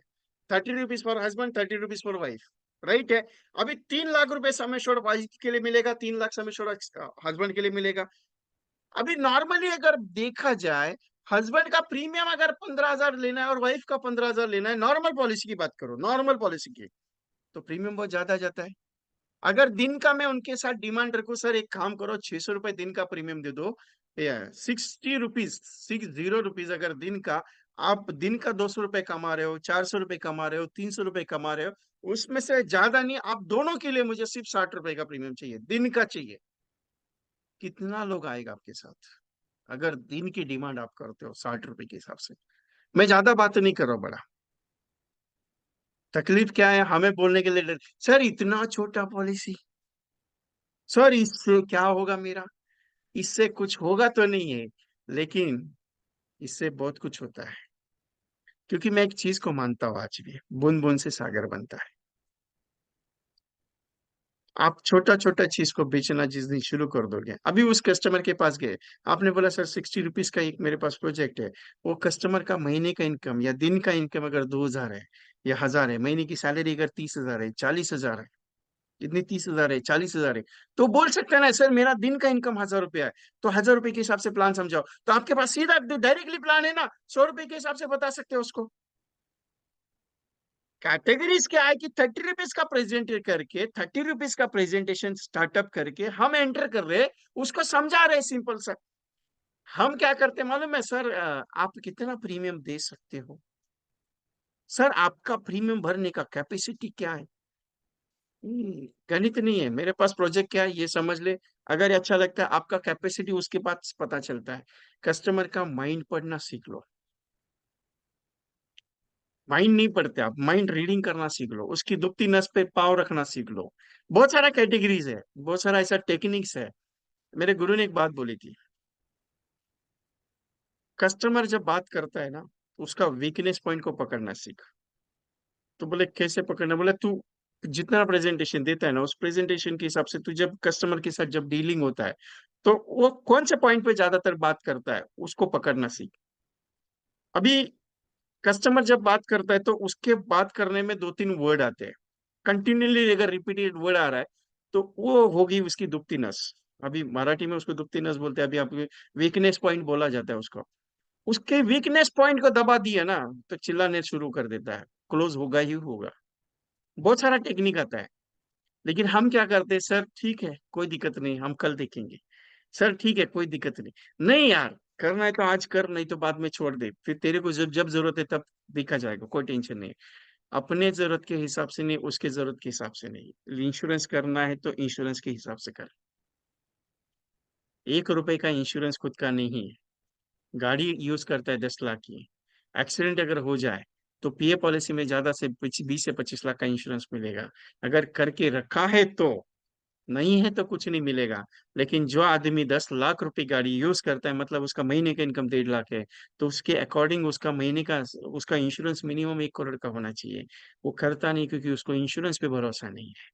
30 rupees for husband, 30 rupees for wife. Right है। अभी 3 लाख रुपए सम एश्योर्ड वाइफ के लिए मिलेगा, 3 लाख सम एश्योर्ड हस्बैंड के लिए मिलेगा। अभी नॉर्मली अगर देखा जाए, हस्बैंड का प्रीमियम अगर 15,000 लेना है और वाइफ का 15,000 लेना है, नॉर्मल पॉलिसी की बात करो, नॉर्मल पॉलिसी की, तो प्रीमियम बहुत ज्यादा जाता है। अगर दिन का मैं उनके साथ डिमांड रखूं, सर एक काम करो, 600 रुपए दिन का प्रीमियम दे दो, 60 रुपीज, 60 रुपीज अगर दिन का, आप दिन का 200 रुपए कमा रहे हो, 400 रुपए कमा रहे हो, 300 रुपए कमा रहे हो, उसमें से ज्यादा नहीं, आप दोनों के लिए मुझे सिर्फ 60 रुपए का प्रीमियम चाहिए, दिन का चाहिए। कितना लोग आएगा आपके साथ अगर दिन की डिमांड आप करते हो 60 रुपए के हिसाब से? मैं ज्यादा बात नहीं कर रहा हूं बड़ा। तकलीफ क्या है हमें बोलने के लिए सर इतना छोटा पॉलिसी, सर इससे क्या होगा मेरा? इससे कुछ होगा तो नहीं है, लेकिन इससे बहुत कुछ होता है। क्योंकि मैं एक चीज को मानता हूं आज भी, बूंद बूंद से सागर बनता है। आप छोटा छोटा चीज को बेचना जिस दिन शुरू कर दोगे, अभी उस कस्टमर के पास गए, आपने बोला सर 60 रुपीज का एक मेरे पास प्रोजेक्ट है, वो कस्टमर का महीने का इनकम या दिन का इनकम अगर 2,000 है या 1,000 है, महीने की सैलरी अगर 30,000 है, 40,000 है, इतनी 30,000 है, 40,000 है, तो बोल सकते हैं ना सर मेरा दिन का इनकम 1,000 रुपया है, तो 1,000 रुपए के हिसाब से प्लान समझाओ, तो आपके पास सीधा डायरेक्टली प्लान है ना, 100 रुपए के हिसाब से बता सकते हो उसको। कैटेगरीज क्या है कि 30 रुपीज का प्रेजेंट करके, 30 रुपीज का प्रेजेंटेशन स्टार्टअप करके हम एंटर कर रहे, उसको समझा रहे सिंपल सा। हम क्या करते मालूम है सर, आप कितना प्रीमियम दे सकते हो, सर आपका प्रीमियम भरने का कैपेसिटी क्या है। गणित नहीं है मेरे पास, प्रोजेक्ट क्या है ये समझ ले, अगर ये अच्छा लगता है आपका कैपेसिटी उसके बाद पता चलता है। कस्टमर का माइंड पढ़ना सीख लो। माइंड नहीं पढ़ते आप, माइंड रीडिंग करना सीख लो, उसकी दुखती नस पे पाव रखना सीख लो। बहुत सारा कैटेगरीज है, बहुत सारा ऐसा टेक्निक्स है। मेरे गुरु ने एक बात बोली थी, कस्टमर जब बात करता है ना, उसका वीकनेस पॉइंट को पकड़ना सीख। तो बोले कैसे पकड़ना? बोले तू जितना प्रेजेंटेशन देता है ना, उस प्रेजेंटेशन के हिसाब से तू जब कस्टमर के साथ जब डीलिंग होता है, तो वो कौन से पॉइंट पे ज्यादातर बात करता है उसको पकड़ना सीख। अभी कस्टमर जब बात करता है तो उसके बात करने में 2-3 वर्ड आते हैं, कंटिन्यूली अगर रिपीटेड वर्ड आ रहा है, तो वो होगी उसकी दुखती नस। अभी मराठी में उसको दुखती नस बोलते हैं, अभी आपको वीकनेस पॉइंट बोला जाता है उसको। उसके वीकनेस पॉइंट को दबा दिया ना, तो चिल्लाने शुरू कर देता है, क्लोज होगा ही होगा। बहुत सारा टेक्निक आता है, लेकिन हम क्या करते हैं, सर ठीक है कोई दिक्कत नहीं, हम कल देखेंगे, सर ठीक है कोई दिक्कत नहीं, नहीं यार करना है तो आज कर, नहीं तो बाद में छोड़ दे, फिर तेरे को जब जब जरूरत है तब देखा जाएगा, कोई टेंशन नहीं। अपने जरूरत के हिसाब से नहीं, उसके जरूरत के हिसाब से नहीं। इंश्योरेंस करना है तो इंश्योरेंस के हिसाब से कर। 1 रुपए का इंश्योरेंस खुद का नहीं है। गाड़ी यूज करता है 10 लाख की, एक्सीडेंट अगर हो जाए तो पीए पॉलिसी में ज्यादा से 20 से 25 लाख का इंश्योरेंस मिलेगा, अगर करके रखा है तो। नहीं है तो कुछ नहीं मिलेगा। लेकिन जो आदमी 10 लाख रुपए गाड़ी यूज करता है, मतलब उसका महीने का इनकम 1.5 लाख है, तो उसके अकॉर्डिंग उसका महीने का उसका इंश्योरेंस मिनिमम 1 करोड़ का होना चाहिए। वो करता नहीं क्योंकि उसको इंश्योरेंस पे भरोसा नहीं है।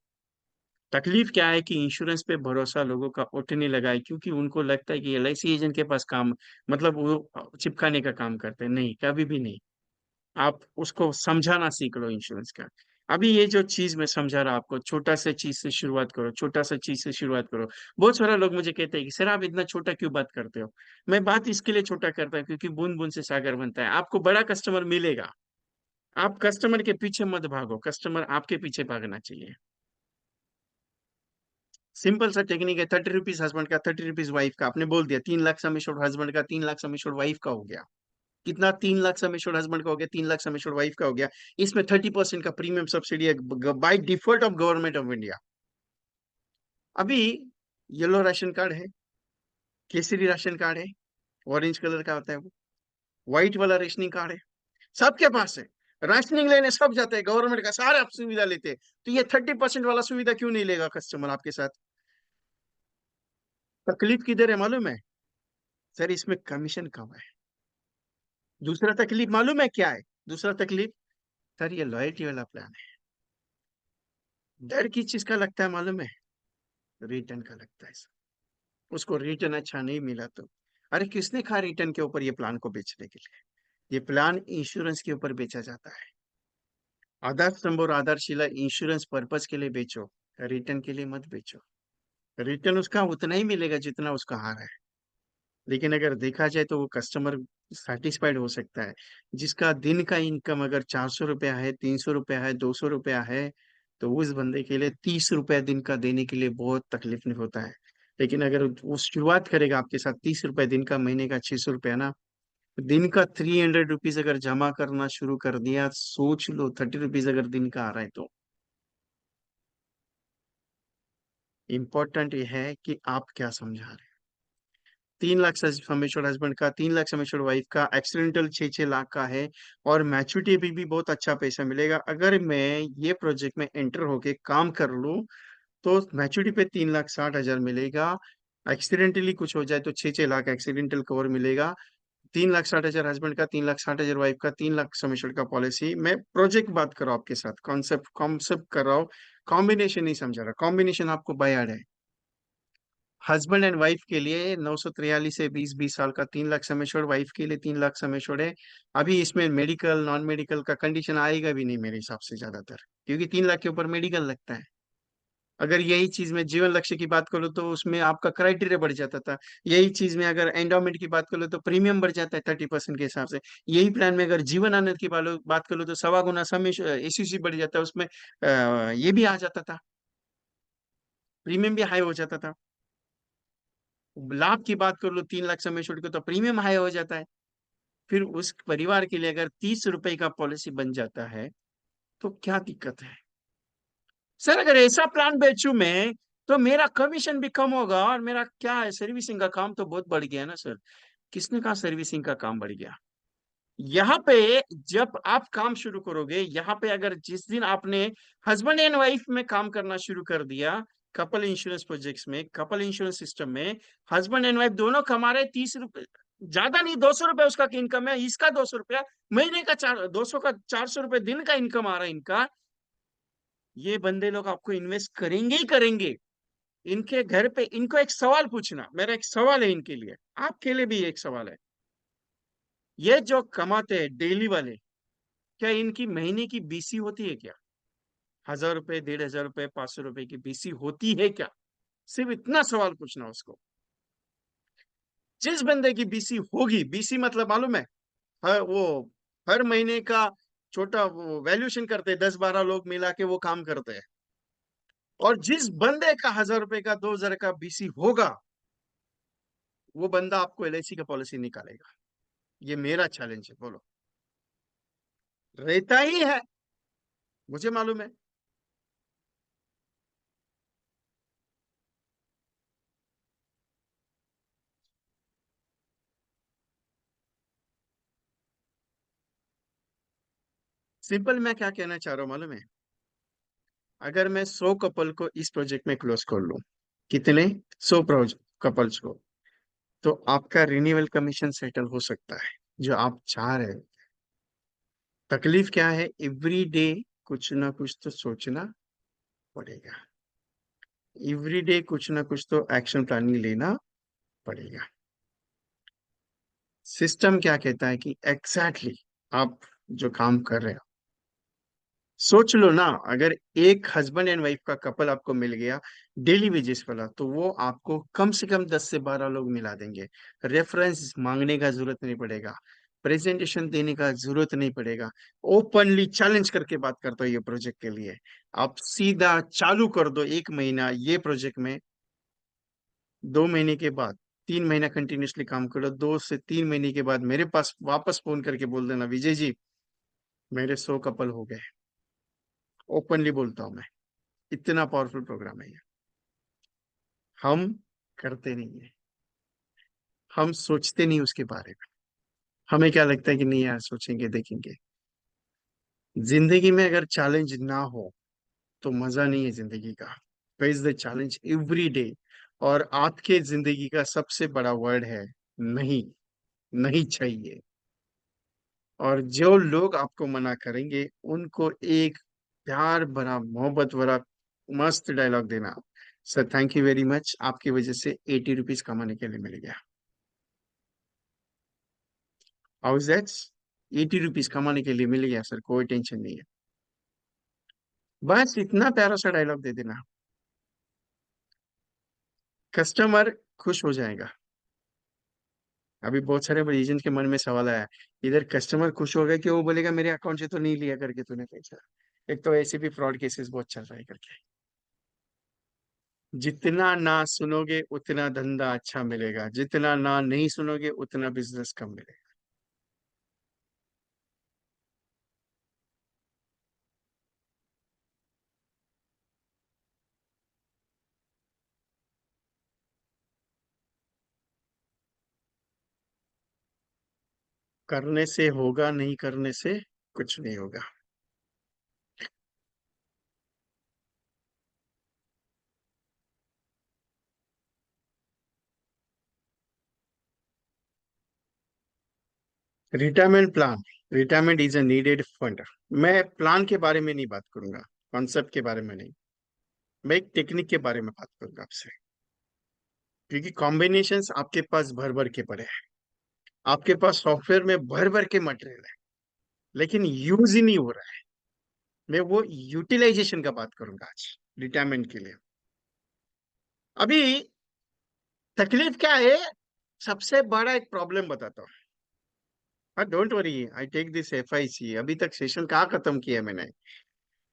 तकलीफ क्या है कि इंश्योरेंस पे भरोसा लोगों का उठने लगा है, क्योंकि उनको लगता है कि एलआईसी एजेंट के पास काम, मतलब वो चिपकाने का काम करते हैं, नहीं कभी भी नहीं। आप उसको समझाना सीख लो इंश्योरेंस का। अभी ये जो चीज मैं समझा रहा आपको, छोटा सा चीज से शुरुआत करो, छोटा सा चीज से शुरुआत करो। बहुत सारे लोग मुझे कहते हैं कि सर आप इतना छोटा क्यों बात करते हो? मैं बात इसके लिए छोटा करता हूँ क्योंकि बूंद बूंद से सागर बनता है। आपको बड़ा कस्टमर मिलेगा, आप कस्टमर के पीछे मत भागो, कस्टमर आपके पीछे भागना चाहिए। सिंपल सा टेक्निक है, 30 रुपीज हस्बैंड का, 30 रुपीज वाइफ का, आपने बोल दिया 3 लाख सम एश्योर्ड हस्बैंड का, 3 लाख सम एश्योर्ड वाइफ का हो गया। कितना? 3 लाख सम एश्योर्ड हस्बैंड का हो गया, 3 लाख सम एश्योर्ड वाइफ का हो गया। इसमें 30% का प्रीमियम सब्सिडी है by default of government of India. अभी येलो राशन कार्ड है, केसरी राशन कार्ड है, ऑरेंज कलर का होता है वो, व्हाइट वाला रेशनिंग कार्ड है, सबके पास है। राशनिंग लेने सब जाते हैं, गवर्नमेंट का सारा सुविधा लेते हैं। तो ये 30% वाला सुविधा क्यों नहीं लेगा कस्टमर आपके साथ? तकलीफ किधर है मालूम है? सर इसमें कमीशन कम है। दूसरा तकलीफ मालूम है क्या है? दूसरा तकलीफ, सर ये लॉयल्टी वाला प्लान है। डर किस चीज का लगता है मालूम है? रिटर्न का लगता है सर। उसको रिटर्न अच्छा नहीं मिला तो अरे किसने कहा रिटर्न के ऊपर ये प्लान को बेचने के लिए? ये प्लान इंश्योरेंस के ऊपर बेचा जाता है। आधार स्तंभ और आधारशिला इंश्योरेंस पर्पस के लिए बेचो, रिटर्न के लिए मत बेचो। रिटर्न उसका उतना ही मिलेगा जितना उसका हार है। लेकिन अगर देखा जाए तो वो कस्टमर सेटिस्फाइड हो सकता है। जिसका दिन का इनकम अगर 400 रुपया है, 300 रुपया है, 200 रुपया है, तो उस बंदे के लिए 30 रुपया दिन का देने के लिए बहुत तकलीफ नहीं होता है। लेकिन अगर वो शुरुआत करेगा आपके साथ 30 रुपया दिन का, महीने का 600 रुपया ना, दिन का 300 रुपीज अगर जमा करना शुरू कर दिया, सोच लो 30 रुपीज अगर दिन का आ रहा है तो। इम्पोर्टेंट ये है कि आप क्या समझा रहे हैं। 3 लाख समेश्वर हस्बैंड का, 3 लाख समेश्वर वाइफ का, एक्सीडेंटल 6-6 लाख का है। और मैच्योरिटी भी बहुत अच्छा पैसा मिलेगा। अगर मैं ये प्रोजेक्ट में एंटर होके काम कर लूं तो मैच्योरिटी पे 3,60,000 मिलेगा। एक्सीडेंटली कुछ हो जाए तो 6-6 लाख एक्सीडेंटल कवर मिलेगा। 3,60,000 हस्बैंड का, 3,60,000 वाइफ का, 3 लाख समेश्वर का पॉलिसी। मैं प्रोजेक्ट बात कर रहा हूँ आपके साथ, कॉन्सेप्ट कॉन्सेप्ट कर रहा हूँ। कॉम्बिनेशन नहीं समझा रहा, कॉम्बिनेशन आपको बाय है। हस्बैंड एंड वाइफ के लिए 943 से 20-20 साल का 3 लाख समेश्योर, वाइफ के लिए 3 लाख समेश्योर है। अभी इसमें मेडिकल नॉन मेडिकल का कंडीशन आएगा भी नहीं मेरे हिसाब से ज्यादातर, क्योंकि 3 लाख के ऊपर मेडिकल लगता है। अगर यही चीज में जीवन लक्ष्य की बात करूँ तो उसमें आपका क्राइटेरिया बढ़ जाता था। यही चीज में अगर एंडोमेंट की बात करूँ तो प्रीमियम बढ़ जाता है 30% के हिसाब से। यही प्लान में अगर जीवन आनंद की बात करूँ तो 1.25 गुना समय एसीसी बढ़ जाता है उसमें। ये भी आ जाता था, प्रीमियम भी हाई हो जाता था। लाभ की बात कर लो 3 लाख समय छोड़ के तो प्रीमियम हाई हो जाता है। फिर उस परिवार के लिए अगर 30 रुपए का पॉलिसी बन जाता है तो क्या दिक्कत है? सर अगर ऐसा प्लान बेचूं मैं तो मेरा कमीशन भी कम होगा और मेरा क्या है, सर्विसिंग का काम तो बहुत बढ़ गया ना सर। किसने कहा सर्विसिंग का काम बढ़ गया? यहाँ पे जब आप काम शुरू करोगे, यहाँ पे अगर जिस दिन आपने हस्बैंड एंड वाइफ में काम करना शुरू कर दिया, कपल इंश्योरेंस प्रोजेक्ट्स में, कपल इंश्योरेंस सिस्टम में, हस्बैंड एंड वाइफ दोनों कमा रहे 30 रुपए, ज्यादा नहीं 200 रुपए उसका इनकम है, इसका 200 रुपया, महीने का 200 का 400 रुपए दिन का इनकम आ रहा है इनका। ये बंदे लोग आपको इन्वेस्ट करेंगे ही करेंगे। इनके घर पे इनको एक सवाल पूछना, मेरा एक सवाल है इनके लिए, आपके लिए भी एक सवाल है। ये जो कमाते हैं डेली वाले, क्या इनकी महीने की बीसी होती है क्या? 1,000 रुपए, 1,500 रुपए, 500 रुपए की बीसी होती है क्या? सिर्फ इतना सवाल पूछना उसको। जिस बंदे की बीसी होगी, बीसी मतलब मालूम है? वो हर महीने का छोटा वो वैल्यूएशन करते हैं, 10-12 लोग मिला के वो काम करते हैं। और जिस बंदे का 1,000 रुपए का, 2,000 का बीसी होगा, वो बंदा आपको एलआईसी का पॉलिसी निकालेगा। ये मेरा चैलेंज है, बोलो। रहता ही है, मुझे मालूम है। सिंपल मैं क्या कहना चाह रहा हूँ मालूम है? अगर मैं 100 कपल को इस प्रोजेक्ट में क्लोज कर लूं, कितने? 100 कपल्स को, तो आपका रिन्यूअल कमीशन सेटल हो सकता है जो आप चाह रहे हैं। तकलीफ क्या है? एवरी डे कुछ ना कुछ तो सोचना पड़ेगा। एवरी डे कुछ ना कुछ तो एक्शन प्लानिंग लेना पड़ेगा। सिस्टम क्या कहता है कि एग्जैक्टली आप जो काम कर रहे हो, सोच लो ना, अगर एक हस्बैंड एंड वाइफ का कपल आपको मिल गया डेली वेजेस वाला, तो वो आपको कम से कम 10 से 12 लोग मिला देंगे। रेफरेंस मांगने का जरूरत नहीं पड़ेगा, प्रेजेंटेशन देने का जरूरत नहीं पड़ेगा। ओपनली चैलेंज करके बात करता हूँ ये प्रोजेक्ट के लिए। आप सीधा चालू कर दो 1 महीना ये प्रोजेक्ट में, 2 महीने के बाद 3 महीना कंटिन्यूसली काम करो, 2 से 3 महीने के बाद मेरे पास वापस फोन करके बोल देना, विजय जी मेरे 100 कपल हो गए। ओपनली बोलता हूँ मैं, इतना पावरफुल प्रोग्राम है ये। हम करते नहीं है, हम सोचते नहीं उसके बारे में। हमें क्या लगता है कि नहीं यार सोचेंगे देखेंगे। जिंदगी में अगर चैलेंज ना हो तो मजा नहीं है जिंदगी का। Face the challenge every day. और आपके जिंदगी का सबसे बड़ा वर्ड है नहीं। नहीं चाहिए। और जो लोग आपको मना करेंगे उनको एक प्यार भरा, मोहब्बत भरा, मस्त डायलॉग देना, sir thank you very much, आपकी वजह से 80 रुपीज कमाने के लिए मिल गया। हाउस दैट्स 80 रुपीज कमाने के लिए मिल गया सर, कोई टेंशन नहीं है। बस इतना प्यारा सा डायलॉग दे देना, कस्टमर खुश हो जाएगा। अभी बहुत सारे एजेंट के मन में सवाल आया, इधर कस्टमर खुश हो गया कि वो बोलेगा मेरे अकाउंट से तो नहीं लिया करके तूने पैसा। एक तो ऐसे भी फ्रॉड केसेस बहुत चल रहा है करके। जितना ना सुनोगे उतना धंधा अच्छा मिलेगा, जितना ना नहीं सुनोगे उतना बिजनेस कम मिलेगा। करने से होगा, नहीं करने से कुछ नहीं होगा। Retirement plan, retirement is a needed fund. मैं प्लान के बारे में नहीं बात करूंगा, कॉन्सेप्ट के बारे में नहीं। मैं एक टेक्निक के बारे में बात करूंगा आपसे, क्योंकि कॉम्बिनेशंस आपके पास भर भर के पड़े हैं। आपके पास सॉफ्टवेयर में भर भर के मटेरियल है, लेकिन यूज ही नहीं हो रहा है। मैं वो यूटिलाइजेशन का बात करूंगा आज रिटायरमेंट के लिए। अभी तकलीफ क्या है, सबसे बड़ा एक प्रॉब्लम बताता हूँ। हाँ don't worry, I take this FIC। अभी तक सेशन कहाँ खत्म किया मैंने।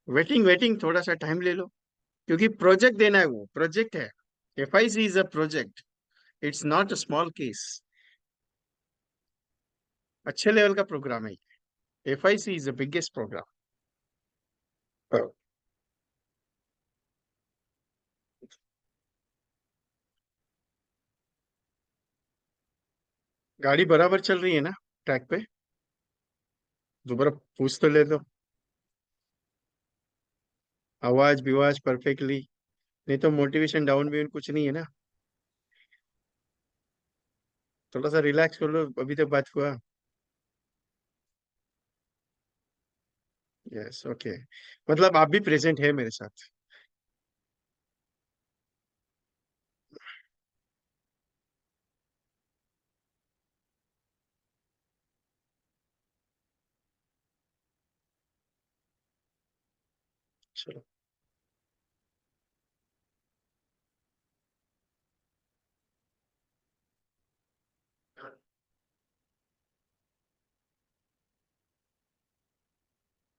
वेटिंग वेटिंग, थोड़ा सा टाइम ले लो, क्योंकि प्रोजेक्ट देना है, वो प्रोजेक्ट है। FIC is a project, it's not a small case. अच्छे लेवल का प्रोग्राम है। FIC is the biggest program. गाड़ी बराबर चल रही है ना ट्रैक पे? दोबारा पूछ तो ले लो। आवाज विवाज परफेक्टली? नहीं तो मोटिवेशन डाउन भी कुछ नहीं है ना। थोड़ा सा रिलैक्स कर लो, अभी तक बात हुआ। यस ओके, मतलब आप भी प्रेजेंट है मेरे साथ। चलो।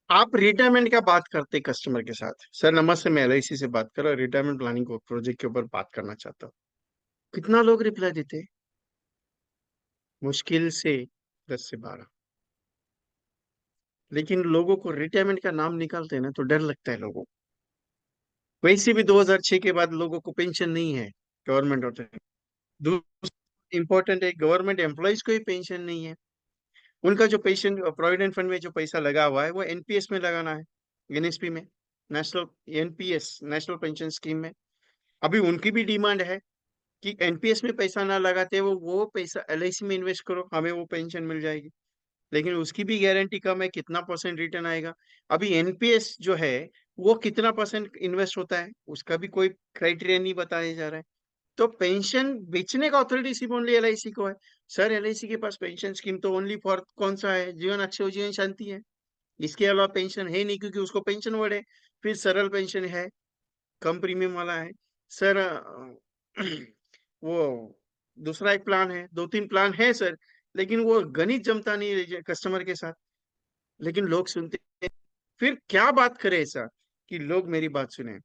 आप रिटायरमेंट का बात करते कस्टमर के साथ, सर नमस्ते मैं LIC से बात कर रहा हूँ, रिटायरमेंट प्लानिंग को प्रोजेक्ट के ऊपर बात करना चाहता हूँ। कितना लोग रिप्लाई देते हैं? मुश्किल से 10 से 12। लेकिन लोगों को रिटायरमेंट का नाम निकालते हैं ना तो डर लगता है लोगों को। वैसे भी 2006 के बाद लोगों को पेंशन नहीं है, गवर्नमेंट होते हैं। दूसरा इंपॉर्टेंट है, गवर्नमेंट एम्प्लॉयज को ही पेंशन नहीं है। उनका जो पेंशन प्रोविडेंट फंड में जो पैसा लगा हुआ है वो NPS में लगाना है, NSP में, national NPS, national pension scheme में। अभी उनकी भी डिमांड है कि NPS में पैसा ना लगाते वो पैसा LIC में इन्वेस्ट करो, हमें वो पेंशन मिल जाएगी। लेकिन उसकी भी गारंटी कम है, कितना परसेंट रिटर्न आएगा। अभी NPS जो है वो कितना परसेंट इन्वेस्ट होता है, उसका भी कोई क्राइटेरिया नहीं बताया जा रहा है। तो पेंशन बेचने का अथॉरिटी सिर्फ ओनली LIC को है। सर LIC के पास पेंशन स्कीम तो ओनली फॉर कौन सा है, जीवन अच्छे हो जीवन शांति है। इसके अलावा पेंशन है नहीं, क्योंकि उसको पेंशन वर्ड है। फिर सरल पेंशन है, कम प्रीमियम वाला है। सर वो दूसरा एक प्लान है, 2 3 प्लान है सर। लेकिन वो गणित जमता नहीं है कस्टमर के साथ। लेकिन लोग सुनते हैं। फिर क्या बात करें ऐसा कि लोग मेरी बात सुने।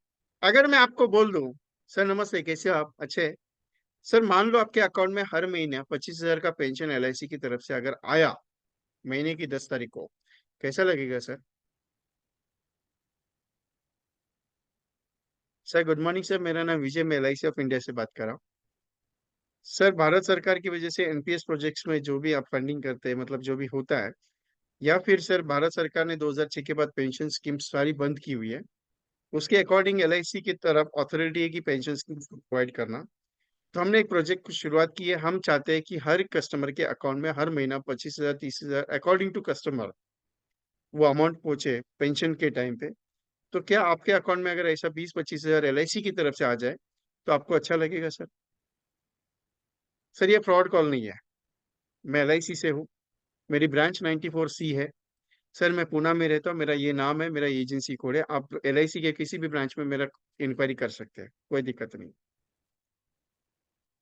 अगर मैं आपको बोल दूं, सर नमस्ते कैसे हो आप, अच्छे हैं? सर मान लो आपके अकाउंट में हर महीने 25,000 का पेंशन LIC की तरफ से अगर आया, महीने की 10 तारीख को, कैसा लगेगा sir? Sir good morning sir, मेरा नाम विजय, मैं LIC ऑफ इंडिया से बात कर रहा हूँ। सर भारत सरकार की वजह से NPS प्रोजेक्ट्स में जो भी आप फंडिंग करते हैं, मतलब जो भी होता है, या फिर सर भारत सरकार ने 2006 के बाद पेंशन स्कीम सारी बंद की हुई है, उसके अकॉर्डिंग LIC की तरफ अथॉरिटी है कि पेंशन स्कीम प्रोवाइड करना। तो हमने एक प्रोजेक्ट की शुरुआत की है। हम चाहते हैं कि हर कस्टमर के अकाउंट में हर महीना 25,000 30,000 अकॉर्डिंग टू कस्टमर वो अमाउंट पहुंचे पेंशन के टाइम पे। तो क्या आपके अकाउंट में अगर ऐसा 20 25 हजार LIC की तरफ से आ जाए तो आपको अच्छा लगेगा सर? सर ये फ्रॉड कॉल नहीं है, मैं LIC से हूँ। मेरी ब्रांच 94C है। सर मैं पूना में रहता हूँ, मेरा ये नाम है, मेरा एजेंसी कोड है, आप LIC के किसी भी ब्रांच में मेरा इंक्वायरी कर सकते हैं, कोई दिक्कत नहीं।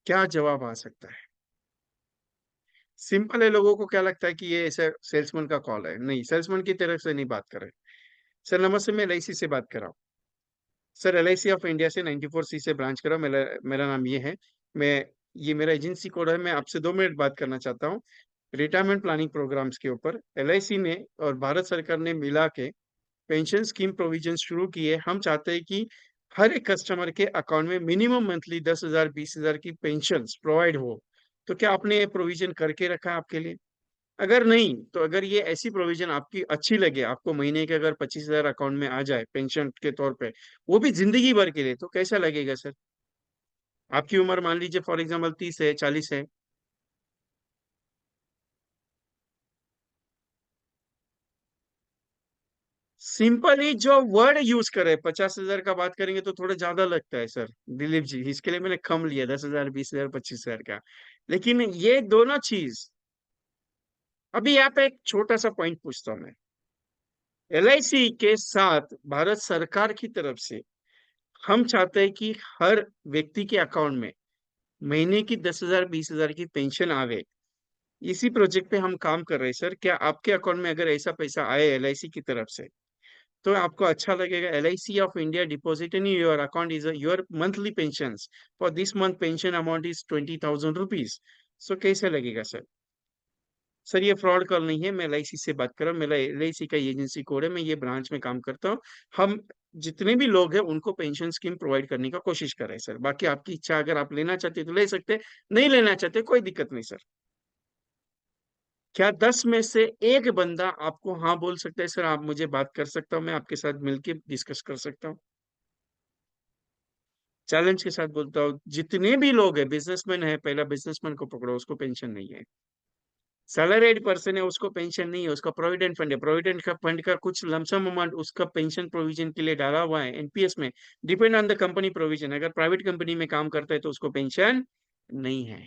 क्या जवाब आ सकता है? सिंपल है। लोगों को क्या लगता है कि ये ऐसा सेल्समैन का कॉल है। नहीं, सेल्समैन की तरफ से नहीं बात कर रहे। सर नमस्ते, मैं LIC से बात कर रहा हूँ। सर LIC ऑफ इंडिया से 94C से ब्रांच कर रहा हूँ। मेरा मेरा नाम ये है। मैं ये मेरा एजेंसी कोड है। मैं आपसे 2 मिनट बात करना चाहता हूँ रिटायरमेंट प्लानिंग प्रोग्राम्स के ऊपर। LIC ने और भारत सरकार ने मिला के पेंशन स्कीम प्रोविजन शुरू किए। हम चाहते हैं कि हर एक कस्टमर के अकाउंट में मिनिमम मंथली 10,000 20,000 की पेंशन प्रोवाइड हो। तो क्या आपने ये प्रोविजन करके रखा है आपके लिए? अगर नहीं, तो अगर ये ऐसी प्रोविजन आपकी अच्छी लगे, आपको महीने के अगर 25,000 अकाउंट में आ जाए पेंशन के तौर पे, वो भी जिंदगी भर के लिए, तो कैसा लगेगा सर? आपकी उम्र मान लीजिए फॉर एग्जाम्पल 30 है, 40 है। सिंपली जो वर्ड यूज करे, 50,000 का बात करेंगे तो थोड़ा ज्यादा लगता है सर। दिलीप जी, इसके लिए मैंने कम लिया, 10,000 20,000 25,000 का। लेकिन ये दोनों चीज, अभी यहाँ पे एक छोटा सा पॉइंट पूछता हूँ मैं। LIC के साथ भारत सरकार की तरफ से हम चाहते हैं कि हर व्यक्ति के अकाउंट में महीने की 10,000 20,000 की पेंशन आवे। इसी प्रोजेक्ट पे हम काम कर रहे हैं सर। क्या आपके अकाउंट में अगर ऐसा पैसा आए LIC की तरफ से, तो आपको अच्छा लगेगा? LIC of India deposit in your account is your monthly pension. For this month pension amount is 20,000 rupees. So कैसे लगेगा सर? सर ये फ्रॉड कॉल नहीं है, मैं LIC से बात कर रहा हूँ। मेरा LIC का एजेंसी कोड है, मैं ये ब्रांच में काम करता हूँ। हम जितने भी लोग हैं उनको पेंशन स्कीम प्रोवाइड करने का कोशिश कर रहे हैं सर। बाकी आपकी इच्छा, अगर आप लेना चाहते हैं तो ले सकते हैं, नहीं लेना चाहते कोई दिक्कत नहीं सर। क्या 10 में से एक बंदा आपको हाँ बोल सकता है सर? आप मुझे बात कर सकता हूँ, मैं आपके साथ मिलके डिस्कस कर सकता हूँ। चैलेंज के साथ बोलता हूँ, जितने भी लोग हैं, बिजनेसमैन है, पहला बिजनेसमैन को पकड़ो, उसको पेंशन नहीं है। सैलरीड पर्सन है, उसको पेंशन नहीं है, उसका प्रोविडेंट फंड है, प्रोविडेंट का फंड का कुछ लमसम अमाउंट उसका पेंशन प्रोविजन के लिए डाला हुआ है NPS में। Depend on the company provision, अगर प्राइवेट कंपनी में काम करता है तो उसको पेंशन नहीं है।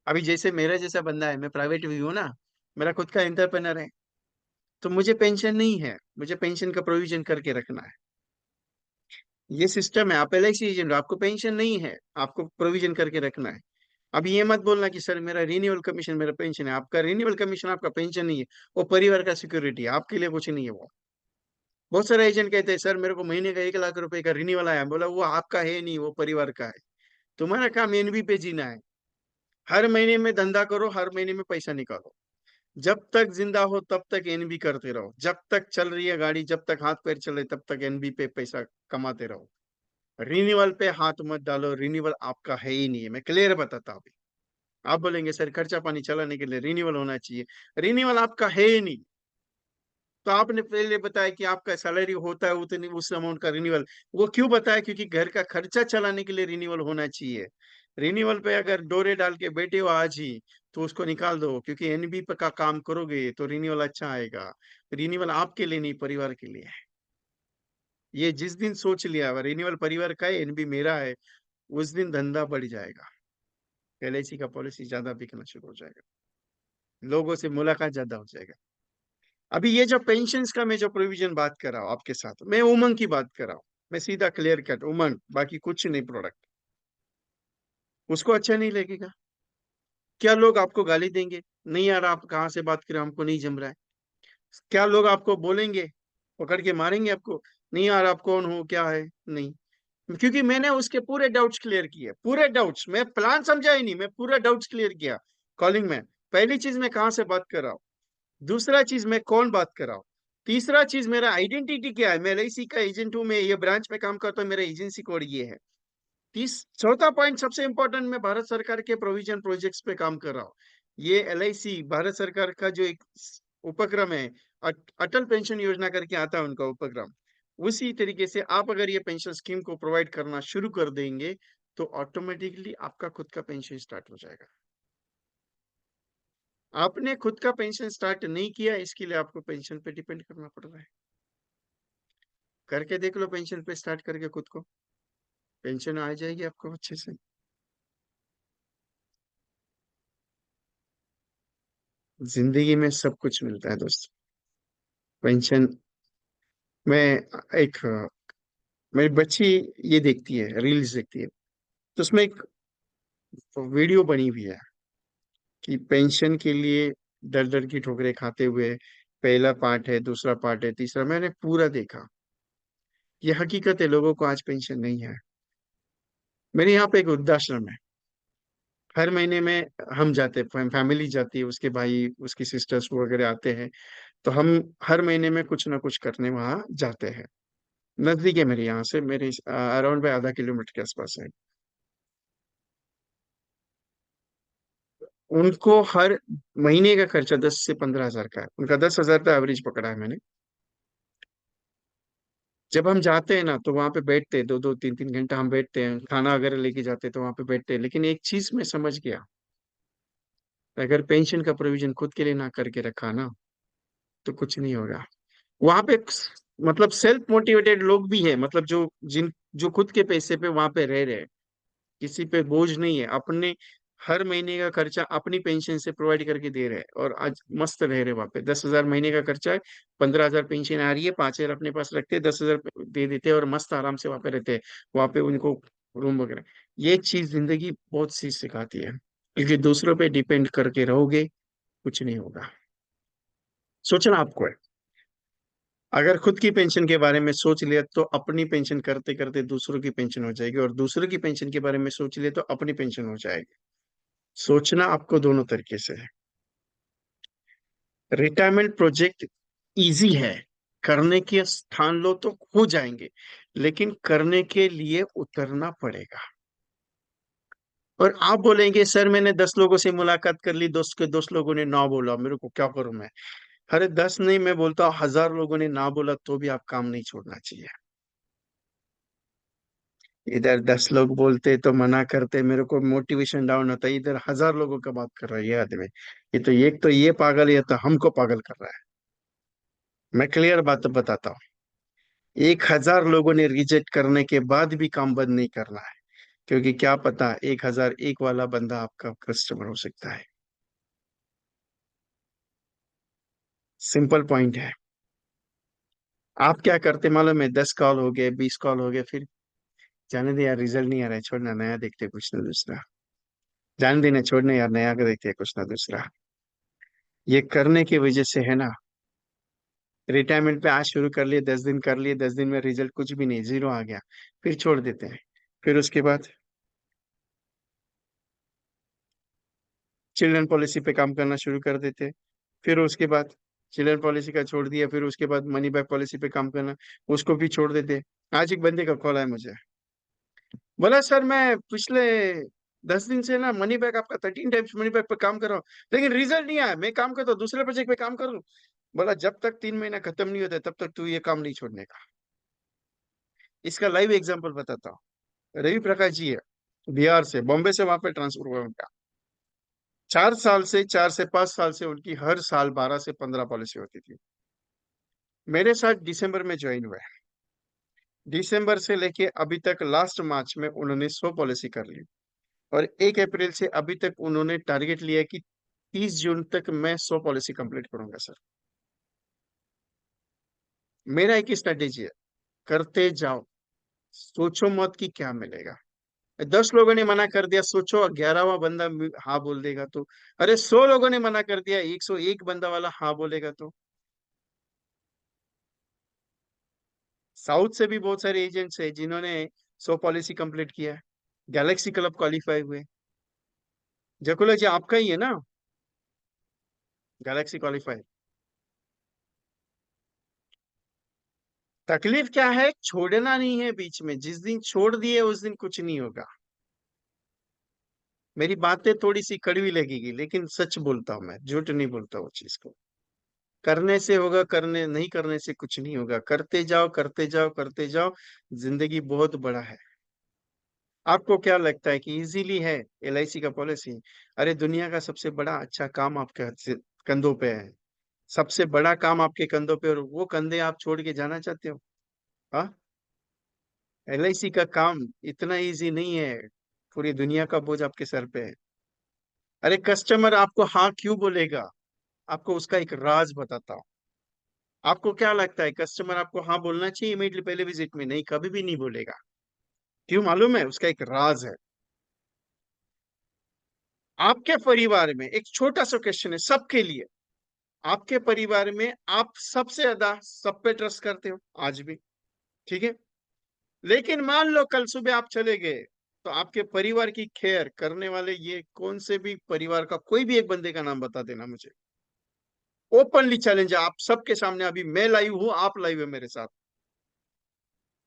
अभी जैसे मेरा जैसा बंदा है, मैं प्राइवेट भी हूँ ना, मेरा खुद का एंटरप्रेनर है, तो मुझे पेंशन नहीं है, मुझे पेंशन का प्रोविजन करके रखना है। ये सिस्टम है। आप LIC एजेंट हो, आपको पेंशन नहीं है, आपको प्रोविजन करके रखना है। अब ये मत बोलना कि सर मेरा रिन्यूअल कमीशन मेरा पेंशन है। आपका रिन्यूअल कमीशन आपका पेंशन नहीं है, वो परिवार का सिक्योरिटी है, आपके लिए कुछ नहीं है वो। बहुत सारे एजेंट कहते हैं सर मेरे को महीने का 1 लाख रुपए का रिन्यूअल आया। बोला वो आपका है नहीं, वो परिवार का है। तुम्हारा काम NB पे जीना है। हर महीने में धंधा करो, हर महीने में पैसा निकालो। जब तक जिंदा हो तब तक NB करते रहो, जब तक चल रही है गाड़ी, जब तक हाथ पैर चले तब तक NB पे पैसा कमाते रहो। रिन्यूअल पे हाथ मत डालो, रिन्यूअल आपका है ही नहीं है, मैं क्लियर बताता हूँ। आप बोलेंगे सर खर्चा पानी चलाने के लिए रिन्यूअल होना चाहिए। रिन्यूअल आपका है ही नहीं। तो आपने पहले बताया कि आपका सैलरी होता है उतनी, उस अमाउंट का रिन्यूअल। वो क्यों बताया? क्योंकि घर का खर्चा चलाने के लिए रिन्यूअल होना चाहिए। रिन्यूअल पे अगर डोरे डाल के बैठे हो आज ही, तो उसको निकाल दो, क्योंकि NB पे का काम करोगे तो रिन्यूअल अच्छा आएगा। रिन्यूअल आपके लिए नहीं, परिवार के लिए है। ये जिस दिन सोच लिया रिन्यूअल परिवार का है, NB मेरा है, उस दिन धंधा बढ़ जाएगा। LIC का पॉलिसी ज्यादा बिकना शुरू हो जाएगा, लोगों से मुलाकात ज्यादा हो जाएगा। अभी ये जो पेंशन का मैं जो प्रोविजन बात कर रहा हूँ आपके साथ, मैं उमंग की बात कर रहा हूँ। मैं सीधा क्लियर कट उमंग, बाकी कुछ नहीं प्रोडक्ट। उसको अच्छा नहीं लगेगा? क्या लोग आपको गाली देंगे? नहीं यार आप कहाँ से बात करें, हमको नहीं जम रहा है। क्या लोग आपको बोलेंगे, पकड़ के मारेंगे आपको? नहीं यार आप कौन हो, क्या है? नहीं। क्योंकि मैंने उसके पूरे डाउट्स क्लियर किए, पूरे डाउट्स। मैं प्लान समझा ही नहीं, मैं पूरा डाउट्स क्लियर किया कॉलिंग में। पहली चीज मैं कहाँ से बात कर रहा हूँ, दूसरा चीज मैं कौन बात कर रहा हूँ, तीसरा चीज मेरा आइडेंटिटी क्या है, मैं LIC का एजेंट हूँ, मैं ये ब्रांच में काम करता हूँ, मेरा एजेंसी कोड ये है। चौथा पॉइंट सबसे इंपॉर्टेंट, मैं भारत सरकार के प्रोविजन प्रोजेक्ट्स पे काम कर रहा हूँ। ये LIC भारत सरकार का जो एक उपक्रम है, अटल पेंशन योजना करके आता है उनका उपक्रम। उसी तरीके से आप अगर ये पेंशन स्कीम को प्रोवाइड करना शुरू कर देंगे, तो ऑटोमेटिकली आपका खुद का पेंशन स्टार्ट हो जाएगा। आपने खुद का पेंशन स्टार्ट नहीं किया, इसके लिए आपको पेंशन पे डिपेंड करना पड़ रहा है। करके देख लो, पेंशन पे स्टार्ट करके खुद को, पेंशन आ जाएगी आपको अच्छे से। जिंदगी में सब कुछ मिलता है दोस्त। पेंशन में एक मेरी बच्ची ये देखती है, रील्स देखती है, तो उसमें एक वीडियो बनी हुई है कि पेंशन के लिए दर दर की ठोकरें खाते हुए, पहला पार्ट है, दूसरा पार्ट है, तीसरा, मैंने पूरा देखा। ये हकीकत है, लोगों को आज पेंशन नहीं है। मेरे यहाँ पे एक वृद्धाश्रम है। हर महीने में हम जाते हैं, फैमिली जाती है, उसके भाई उसकी सिस्टर्स वगैरह आते हैं, तो हम हर महीने में कुछ ना कुछ करने वहाँ जाते हैं। नजदीक है मेरे यहाँ से, मेरे अराउंड बाय आधा किलोमीटर के आसपास है। उनको हर महीने का खर्चा 10 से 15 हजार का है, उनका 10 हजार का एवरेज पकड़ा है मैंने। जब हम जाते हैं ना तो वहां पे बैठते हैं, 2-2 3-3 घंटा हम बैठते हैं, खाना वगैरह लेके जाते हैं तो वहां पे बैठते हैं। लेकिन एक चीज मैं समझ गया, अगर पेंशन का प्रोविजन खुद के लिए ना करके रखा ना, तो कुछ नहीं होगा। वहां पे मतलब सेल्फ मोटिवेटेड लोग भी है, मतलब जो खुद के पैसे पे वहां पे रह रहे हैं, किसी पे बोझ नहीं है, अपने हर महीने का खर्चा अपनी पेंशन से प्रोवाइड करके दे रहे हैं, और आज मस्त रह रहे हैं वहां पे। 10 हजार महीने का खर्चा है, 15 हजार पेंशन आ रही है, 5 हजार अपने पास रखते हैं, 10 हजार दे देते हैं और मस्त आराम से वहां पे रहते हैं। वहां पे उनको रूम वगैरह, ये चीज जिंदगी बहुत सी सिखाती है, क्योंकि दूसरों पे डिपेंड करके रहोगे, कुछ नहीं होगा। सोचना आपको है। अगर खुद की पेंशन के बारे में सोच लिया तो अपनी पेंशन करते करते दूसरों की पेंशन हो जाएगी, और दूसरों की पेंशन के बारे में सोच लिया तो अपनी पेंशन हो जाएगी। सोचना आपको दोनों तरीके से है। रिटायरमेंट प्रोजेक्ट इजी है, करने के स्थान लो तो हो जाएंगे, लेकिन करने के लिए उतरना पड़ेगा। और आप बोलेंगे सर मैंने 10 लोगों से मुलाकात कर ली, दोस्त के 10 लोगों ने ना बोला, मेरे को क्या करूं मैं? अरे 10 नहीं, मैं बोलता हूँ 1000 लोगों ने ना बोला तो भी आप काम नहीं छोड़ना चाहिए। इधर 10 लोग बोलते तो मना करते, मेरे को मोटिवेशन डाउन होता है, इधर 1000 लोगों का बात कर रहा है ये आदमी। ये तो एक तो ये पागल, ये तो हमको पागल कर रहा है। मैं क्लियर बात बताता हूँ, 1000 लोगों ने रिजेक्ट करने के बाद भी काम बंद नहीं करना है, क्योंकि क्या पता 1001 वाला बंदा आपका कस्टमर हो सकता है। सिंपल पॉइंट है। आप क्या करते मालूम है? 10 कॉल हो गए, 20 कॉल हो गए, फिर जाने दे यार, रिजल्ट नहीं आ रहा है, छोड़ना, नया देखते हैं कुछ ना दूसरा। जाने देना, छोड़ना यार, नया का देखते हैं कुछ ना दूसरा। ये करने की वजह से है ना, रिटायरमेंट पे आज शुरू कर लिए, 10 दिन कर लिए, 10 दिन में रिजल्ट कुछ भी नहीं, जीरो आ गया, फिर छोड़ देते हैं। फिर उसके बाद चिल्ड्रन पॉलिसी पे काम करना शुरू कर देते हैं। फिर उसके बाद चिल्ड्रन पॉलिसी का छोड़ दिया, फिर उसके बाद मनी बैक पॉलिसी पे काम करना, उसको भी छोड़ देते हैं। आज एक बंदे का कॉल आया मुझे, बोला सर मैं पिछले 10 दिन से ना मनी बैक, आपका 13 टाइम्स मनी बैक पे काम कर रहा हूँ, लेकिन रिजल्ट नहीं आया, मैं काम करता हूँ दूसरे प्रोजेक्ट पे काम कर लूँ। बोला जब तक 3 महीना खत्म नहीं होता तब तक तू ये काम नहीं छोड़ने का। इसका लाइव एग्जांपल बताता हूँ। रवि प्रकाश जी है, बिहार से, बॉम्बे से वहां पे ट्रांसफर हुआ उनका। 4 से 5 साल से उनकी हर साल 12 से 15 पॉलिसी होती थी। मेरे साथ दिसंबर में ज्वाइन हुए, दिसंबर से लेके अभी तक लास्ट मार्च में उन्होंने 100 पॉलिसी कर ली, और 1 अप्रैल से अभी तक उन्होंने टारगेट लिया है कि 30 जून तक मैं 100 पॉलिसी कंप्लीट करूंगा सर। मेरा एक स्ट्रेटेजी है, करते जाओ, सोचो मत कि क्या मिलेगा। 10 लोगों ने मना कर दिया, सोचो 11वां बंदा हाँ बोल देगा तो? अरे 100 लोगों ने मना कर दिया, 101 बंदा वाला हाँ बोलेगा तो? साउथ से भी बहुत सारे एजेंट्स हैं जिन्होंने 100 पॉलिसी कंप्लीट किया है, गैलेक्सी क्लब क्वालिफाई हुए। जकुला जी आपका ही है ना, गैलेक्सी क्वालिफाई? तकलीफ क्या है? छोड़ना नहीं है बीच में, जिस दिन छोड़ दिए उस दिन कुछ नहीं होगा। मेरी बातें थोड़ी सी कड़वी लगेगी, लेकिन सच बोलता हूं मैं, झूठ नहीं बोलता वो चीज को। करने से होगा, करने नहीं करने से कुछ नहीं होगा। करते जाओ, करते जाओ, करते जाओ। जिंदगी बहुत बड़ा है। आपको क्या लगता है कि इजीली है एलआईसी का पॉलिसी? अरे दुनिया का सबसे बड़ा अच्छा काम आपके कंधों पे है, सबसे बड़ा काम आपके कंधों पे, और वो कंधे आप छोड़ के जाना चाहते हो? हाँ, एलआईसी का काम इतना इजी नहीं है, पूरी दुनिया का बोझ आपके सर पे है। अरे कस्टमर आपको हाँ क्यों बोलेगा? आपको उसका एक राज बताता हूँ। आपको क्या लगता है कस्टमर आपको हाँ बोलना चाहिए इमीडिएटली पहले विजिट में? नहीं, कभी भी नहीं बोलेगा। क्यों मालूम है? उसका एक राज है। आपके परिवार में एक छोटा सा क्वेश्चन है सबके लिए। आपके परिवार में आप सबसे ज्यादा सब पे ट्रस्ट करते हो आज भी, ठीक है? लेकिन मान लो कल सुबह आप चले गए, तो आपके परिवार की केयर करने वाले ये कौन से भी परिवार का कोई भी एक बंदे का नाम बता देना मुझे। ओपनली चैलेंज है आप सबके सामने। अभी मैं लाइव हूं, आप लाइव है मेरे साथ।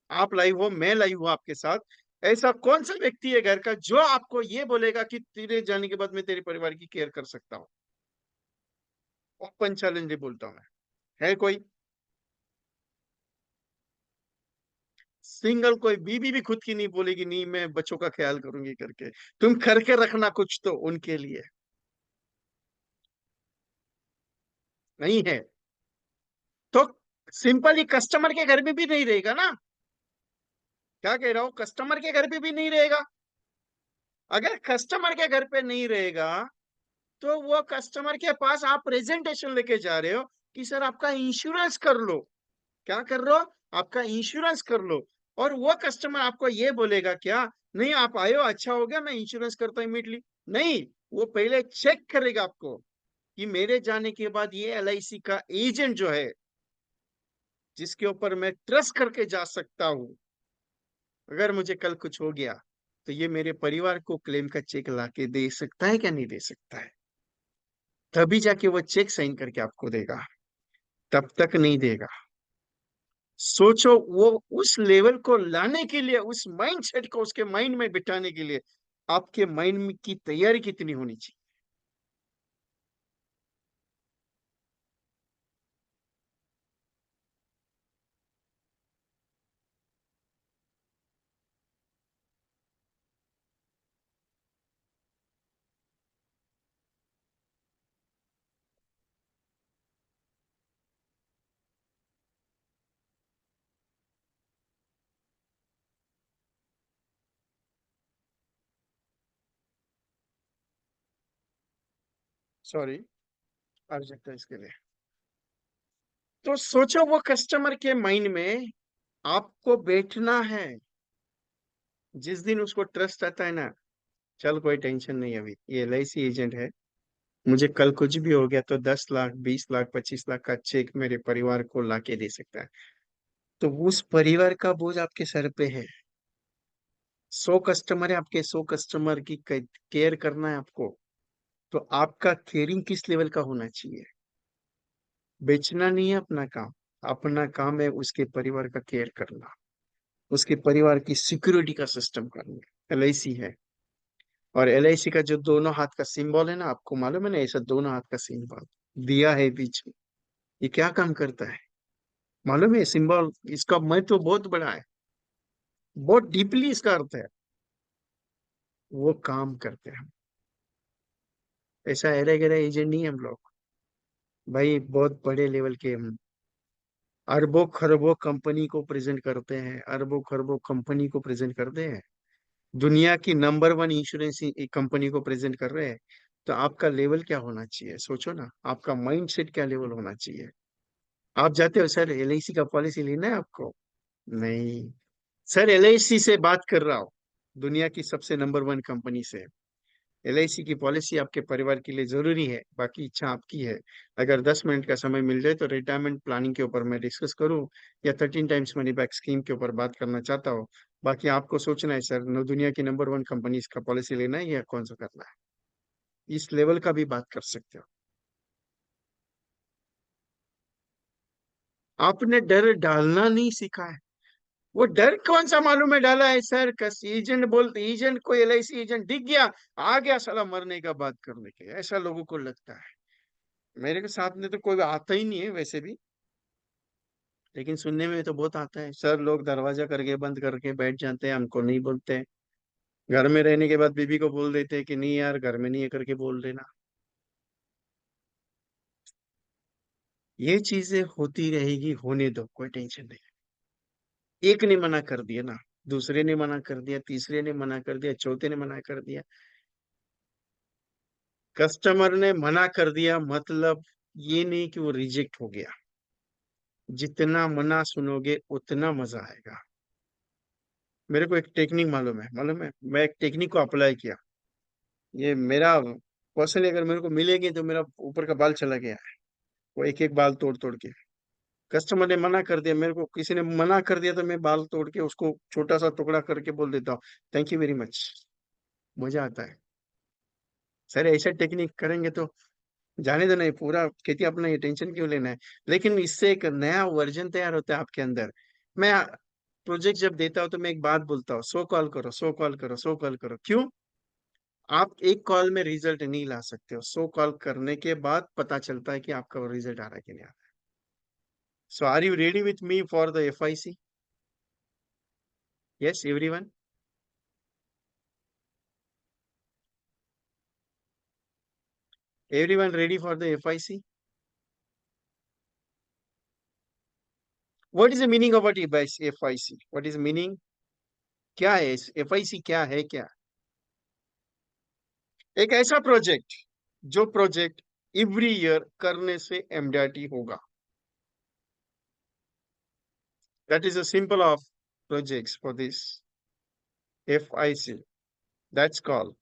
आप लाइव हो, मैं लाइव हूं आपके साथ। ऐसा कौन सा व्यक्ति है घर का जो आपको ये बोलेगा कि तेरे जाने के बाद मैं तेरे परिवार की केयर कर सकता हूँ? ओपन चैलेंज बोलता हूँ मैं। है कोई? सिंगल कोई बीबी भी खुद की नहीं बोलेगी नहीं मैं बच्चों का ख्याल करूंगी करके। तुम करके रखना कुछ तो उनके लिए। नहीं है तो सिंपली कस्टमर के घर में भी नहीं रहेगा ना। क्या कह रहा हूं? कस्टमर के घर पे भी नहीं रहेगा। अगर कस्टमर के घर पे नहीं रहेगा तो वो कस्टमर के पास आप प्रेजेंटेशन लेके जा रहे हो कि सर आपका इंश्योरेंस कर लो। क्या कर लो? आपका इंश्योरेंस कर लो। और वो कस्टमर आपको ये बोलेगा क्या? नहीं आप आए हो, अच्छा हो गया, मैं इंश्योरेंस करता हूँ इमीडिएटली। नहीं, वो पहले चेक करेगा आपको कि मेरे जाने के बाद ये एलआईसी का एजेंट जो है जिसके ऊपर मैं ट्रस्ट करके जा सकता हूँ, अगर मुझे कल कुछ हो गया तो ये मेरे परिवार को क्लेम का चेक ला के दे सकता है क्या नहीं दे सकता है? तभी जाके वो चेक साइन करके आपको देगा, तब तक नहीं देगा। सोचो वो उस लेवल को लाने के लिए, उस माइंड सेट को उसके माइंड में बिठाने के लिए आपके माइंड में की तैयारी कितनी होनी चाहिए। सॉरी, आवश्यकता इसके लिए। तो सोचो वो कस्टमर के माइंड में आपको बैठना है। जिस दिन उसको ट्रस्ट आता है ना, चल कोई टेंशन नहीं, अभी ये एलआईसी एजेंट है, मुझे कल कुछ भी हो गया तो 10 लाख 20 लाख 25 लाख का चेक मेरे परिवार को लाके दे सकता है। तो उस परिवार का बोझ आपके सर पे है। 100 कस्टमर है आपके, 100 कस्टमर की केयर करना है आपको। तो आपका केयरिंग किस लेवल का होना चाहिए? बेचना नहीं है अपना काम। अपना काम है उसके परिवार का केयर करना, उसके परिवार की सिक्योरिटी का सिस्टम करना। एलआईसी है, और एलआईसी का जो दोनों हाथ का सिंबल है ना, आपको मालूम है ना, ऐसा दोनों हाथ का सिंबल दिया है बीच में। ये क्या काम करता है मालूम है? सिंबल इसका महत्व तो बहुत बड़ा है, बहुत डीपली इसका अर्थ है। वो काम करते हैं। ऐसा एरे गैरे एजेंट नहीं है हम लोग। भाई बहुत बड़े लेवल के हम अरबों खरबों कंपनी को प्रेजेंट करते हैं, अरबों खरबों कंपनी को प्रेजेंट करते हैं। दुनिया की नंबर वन इंश्योरेंस कंपनी को प्रेजेंट कर रहे हैं। तो आपका लेवल क्या होना चाहिए? सोचो ना, आपका माइंड सेट क्या लेवल होना चाहिए? आप जाते हो सर एलआईसी का पॉलिसी लेना है आपको? नहीं सर, एलआईसी से बात कर रहा हूँ, दुनिया की सबसे नंबर वन कंपनी से। एलआईसी की पॉलिसी आपके परिवार के लिए जरूरी है, बाकी इच्छा आपकी है। अगर 10 मिनट का समय मिल जाए तो रिटायरमेंट प्लानिंग के ऊपर मैं डिस्कस करूं, या 13 टाइम्स मनी बैक स्कीम के ऊपर बात करना चाहता हूँ। बाकी आपको सोचना है सर, दुनिया की नंबर वन कंपनी का पॉलिसी लेना है या कौन सा करना है। इस लेवल का भी बात कर सकते हो। आपने डर डालना नहीं सीखा है। वो डर कौन सा मालूम है डाला है सर? कस एजेंट बोलते, एजेंट को एलआईसी एजेंट दिख गया, आ गया साला मरने का बात करने के, ऐसा लोगों को लगता है। मेरे के साथ में तो कोई आता ही नहीं है वैसे भी, लेकिन सुनने में तो बहुत आता है सर, लोग दरवाजा करके बंद करके बैठ जाते हैं, हमको नहीं बोलते हैं। घर में रहने के बाद बीबी को बोल देते हैं कि नहीं यार घर में नहीं है करके बोल देना। ये चीजें होती रहेगी, होने दो, कोई टेंशन नहीं। एक ने मना कर दिया ना, दूसरे ने मना कर दिया, तीसरे ने मना कर दिया, चौथे ने मना कर दिया। कस्टमर ने मना कर दिया मतलब ये नहीं कि वो रिजेक्ट हो गया। जितना मना सुनोगे उतना मजा आएगा। मेरे को एक टेक्निक मालूम है, मैं एक टेक्निक को अप्लाई किया। ये मेरा पर्सनली अगर मेरे को मिलेगी तो मेरा ऊपर का बाल चला गया है, वो एक एक बाल तोड़ तोड़ के। कस्टमर ने मना कर दिया, मेरे को किसी ने मना कर दिया, तो मैं बाल तोड़ के उसको छोटा सा टुकड़ा करके बोल देता हूँ, थैंक यू वेरी मच। मजा आता है। सर ऐसा टेक्निक करेंगे तो जाने दो, नहीं पूरा खेती अपना, ये टेंशन क्यों लेना है। लेकिन इससे एक नया वर्जन तैयार होता है आपके अंदर। मैं प्रोजेक्ट जब देता हूँ तो मैं एक बात बोलता हूँ, 100 कॉल करो, 100 कॉल करो, 100 कॉल करो। क्यों? आप एक कॉल में रिजल्ट नहीं ला सकते हो, 100 कॉल करने के बाद पता चलता है कि आपका रिजल्ट आ रहा है कि नहीं आ रहा है। So are you ready with me for the FIC? Yes everyone? Everyone ready for the FIC? What is the meaning of what FIC? What is meaning? क्या है FIC? क्या है क्या? एक ऐसा प्रोजेक्ट, जो प्रोजेक्ट एवरी ईयर करने से MDRT होगा। That is the simple of projects for this FIC। That's called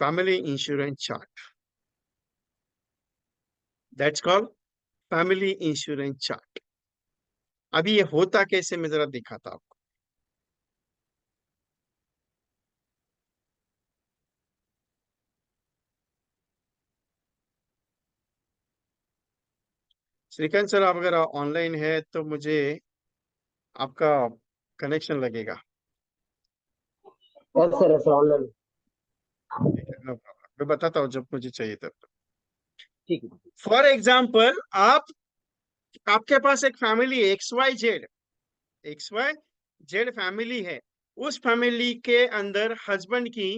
family insurance chart. That's called family insurance chart. अभी ये होता कैसे, मैं जरा दिखाता आपको। श्रीकांत सर, आप अगर ऑनलाइन है तो मुझे आपका कनेक्शन लगेगा। Yes sir, yes sir, online. ठीक है, नो प्रॉब्लम, मैं बताता हूँ जब मुझे चाहिए तब। ठीक है। फॉर एग्जाम्पल, आप आपके पास एक फैमिली XYZ, XYZ फैमिली है। उस फैमिली के अंदर हस्बैंड की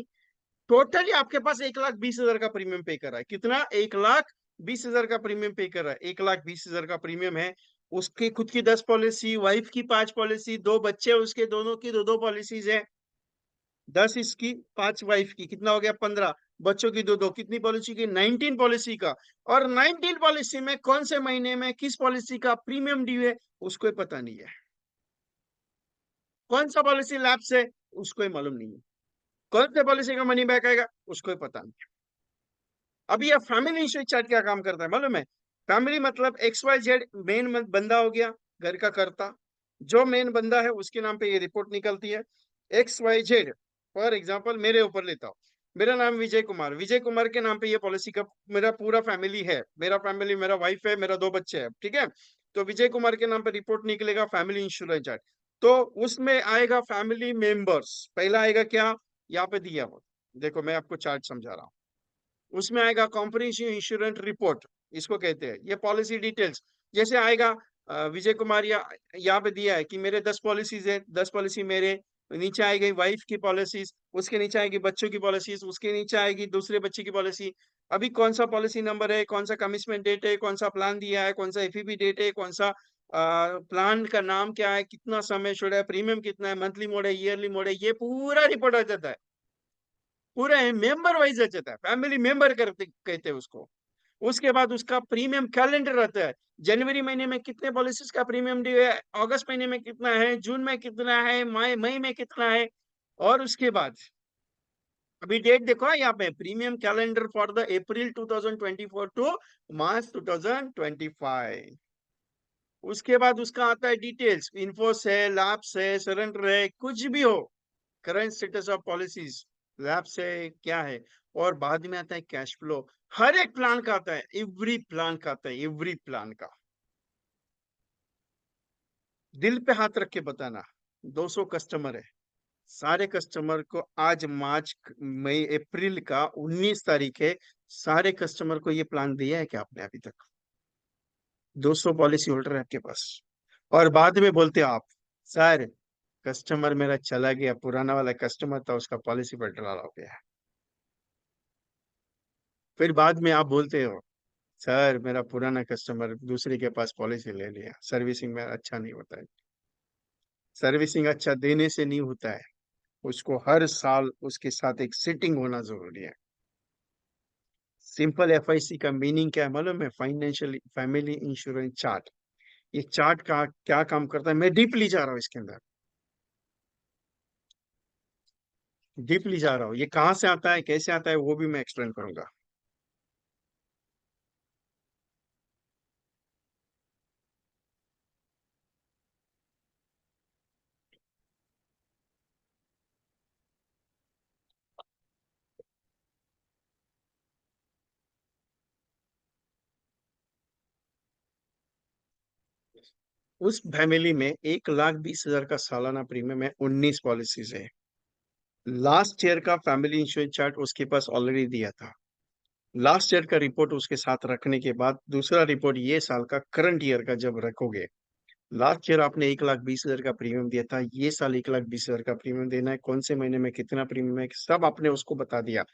टोटली आपके पास 1,20,000 का प्रीमियम पे कर रहा है। कितना? 1,20,000 का प्रीमियम पे कर रहा है। 1,20,000 का प्रीमियम है। उसकी खुद की 10 पॉलिसी, वाइफ की 5 पॉलिसी, 2 बच्चे उसके, दोनों की 2-2 पॉलिसीज है। 10 इसकी, 5 वाइफ की, कितना हो गया? 15। बच्चों की 2-2, कितनी पॉलिसी की? 19 पॉलिसी का। और 19 पॉलिसी में कौन से महीने में किस पॉलिसी का प्रीमियम ड्यू है, उसको पता नहीं है। कौन सा पॉलिसी लैप्स है, उसको ही मालूम नहीं है। कौन से पॉलिसी का मनी बैक आएगा, उसको ही पता नहीं। अभी यह फैमिली इंश्योरेंस चार्ट क्या काम करता है मालूम है? फैमिली मतलब XYZ मेन बंदा हो गया, घर का कर्ता। जो मेन बंदा है उसके नाम पे ये रिपोर्ट निकलती है। XYZ, फॉर एग्जांपल मेरे ऊपर लेता हूँ, मेरा नाम विजय कुमार, विजय कुमार के नाम पे ये पॉलिसी का मेरा पूरा फैमिली है। मेरा फैमिली, मेरा वाइफ है, मेरा 2 बच्चे हैं, ठीक है। तो विजय कुमार के नाम पे रिपोर्ट निकलेगा, फैमिली इंश्योरेंस चार्ट। तो उसमें आएगा फैमिली मेंबर्स, पहला आएगा क्या? यहाँ पे दिया हो, देखो मैं आपको चार्ट समझा रहा हूँ। उसमें आएगा कॉम्प्रिहेंसिव इंश्योरेंस रिपोर्ट, इसको कहते हैं। ये पॉलिसी डिटेल्स जैसे आएगा, विजय कुमार यहाँ पे दिया है कि मेरे 10 पॉलिसीज है, 10 पॉलिसी मेरे। नीचे आएगी वाइफ की पॉलिसीज, उसके नीचे आएगी बच्चों की पॉलिसीज, उसके नीचे आएगी दूसरे बच्चे की पॉलिसी। अभी कौन सा पॉलिसी नंबर है, कौन सा कमिटमेंट डेट है, कौन सा प्लान दिया है, कौन सा FEP डेट है, कौन सा प्लान का नाम क्या है, कितना समय छोड़ा है, प्रीमियम कितना है, मंथली मोड है, ईयरली मोड है, ये पूरा रिपोर्ट आ जाता है। पूरा मेंबर वाइज आ जाता है, फैमिली मेंबर करते कहते हैं उसको। उसके बाद उसका प्रीमियम कैलेंडर रहता है। जनवरी महीने में कितने पॉलिसीज का प्रीमियम ड्यू है, अगस्त महीने में कितना है, जून में कितना है, मई मई में कितना है। और उसके बाद अभी डेट देखो यहाँ पे, premium calendar for the April 2024 to March 2025। उसके बाद उसका आता है डिटेल्स, इन्फोस है, लैप्स है, सरेंडर है, कुछ भी हो, current status of policies, lapse है क्या है। और बाद में आता है कैश फ्लो। हर एक प्लान का आता है, एवरी प्लान का आता है, एवरी प्लान का। दिल पे हाथ रख के बताना, 200 कस्टमर है, सारे कस्टमर को आज मार्च मई अप्रैल का 19 तारीख है, सारे कस्टमर को ये प्लान दिया है क्या आपने अभी तक? 200 पॉलिसी होल्डर है आपके पास। और बाद में बोलते हो आप, सर कस्टमर मेरा चला गया, पुराना वाला कस्टमर था, उसका पॉलिसी विड्रॉल हो गया। फिर बाद में आप बोलते हो, सर मेरा पुराना कस्टमर दूसरे के पास पॉलिसी ले लिया, सर्विसिंग में अच्छा नहीं होता है। सर्विसिंग अच्छा देने से नहीं होता है, उसको हर साल उसके साथ एक सिटिंग होना जरूरी है। सिंपल एफआईसी का मीनिंग क्या है मालूम है? Financial family insurance chart. ये चार्ट का क्या काम करता है, मैं डीपली जा रहा हूँ इसके अंदर, डीपली जा रहा हूँ। ये कहाँ से आता है, कैसे आता है, वो भी मैं एक्सप्लेन करूंगा। उस फैमिली में 1,20,000 का सालाना प्रीमियम है, 19 पॉलिसीज है। लास्ट ईयर का फैमिली इंश्योरेंस चार्ट उसके पास ऑलरेडी दिया था। लास्ट ईयर का रिपोर्ट उसके साथ रखने के बाद दूसरा रिपोर्ट ये साल का करंट ईयर का जब रखोगे, लास्ट ईयर आपने 1,20,000 का प्रीमियम दिया था, ये साल 1,20,000 का प्रीमियम देना है, कौन से महीने में कितना प्रीमियम है सब आपने उसको बता दिया।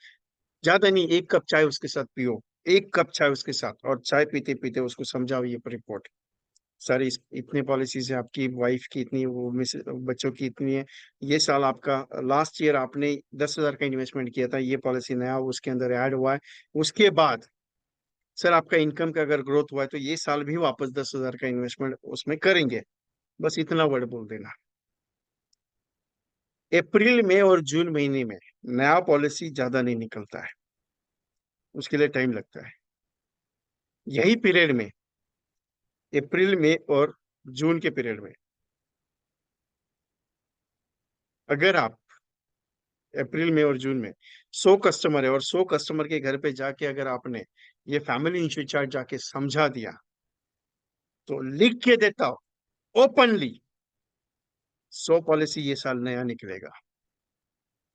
ज्यादा नहीं, 1 कप चाय उसके साथ पियो, 1 कप चाय उसके साथ, और चाय पीते पीते उसको समझाओ ये रिपोर्ट। सर इस इतने पॉलिसीज है, आपकी वाइफ की इतनी, वो मिस बच्चों की इतनी है, ये साल आपका, लास्ट ईयर आपने 10,000 का इन्वेस्टमेंट किया था, ये पॉलिसी नया उसके अंदर ऐड हुआ है। उसके बाद सर आपका इनकम का अगर ग्रोथ हुआ है तो ये साल भी वापस 10,000 का इन्वेस्टमेंट उसमें करेंगे। बस इतना वर्ड बोल देना। अप्रैल में और जून महीने में नया पॉलिसी ज्यादा नहीं निकलता है, उसके लिए टाइम लगता है। यही पीरियड में, अप्रैल में और जून के पीरियड में, अगर आप अप्रैल में और जून में 100 कस्टमर है और 100 कस्टमर के घर पे जाके अगर आपने ये फैमिली इंश्योरेंस चार्ट जाके समझा दिया, तो लिख के देता हूं ओपनली, 100 पॉलिसी ये साल नया निकलेगा,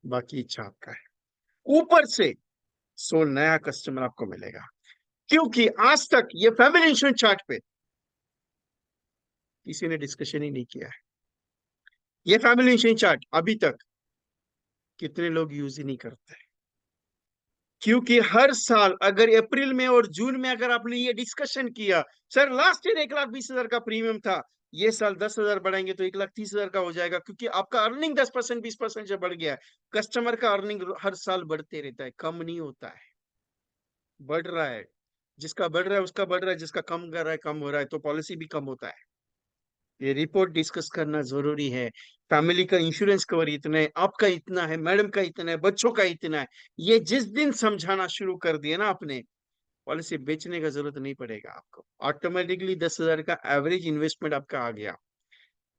बाकी इच्छा आपका है। ऊपर से 100 नया कस्टमर आपको मिलेगा, क्योंकि आज तक ये फैमिली इंश्योरेंस चार्ट पे किसी ने डिस्कशन ही नहीं किया है। ये फैमिली इंश्योरेंस चार्ट अभी तक कितने लोग यूज ही नहीं करते, क्योंकि हर साल अगर अप्रैल में और जून में अगर आपने ये डिस्कशन किया, सर लास्ट ईयर 1,20,000 का प्रीमियम था, ये साल 10,000 बढ़ाएंगे तो 1,30,000 का हो जाएगा, क्योंकि आपका अर्निंग 10% 20% से बढ़ गया है। कस्टमर का अर्निंग हर साल बढ़ते रहता है, कम नहीं होता है, बढ़ रहा है। जिसका बढ़ रहा है उसका बढ़ रहा है, जिसका कम कर रहा है कम हो रहा है, तो पॉलिसी भी कम होता है। ये रिपोर्ट डिस्कस करना जरूरी है। फैमिली का इंश्योरेंस कवर इतना है, आपका इतना है, मैडम का इतना है, बच्चों का इतना है। ये जिस दिन समझाना शुरू कर दिया ना आपने, पॉलिसी बेचने का जरूरत नहीं पड़ेगा आपको, ऑटोमेटिकली 10,000 का एवरेज इन्वेस्टमेंट आपका आ गया।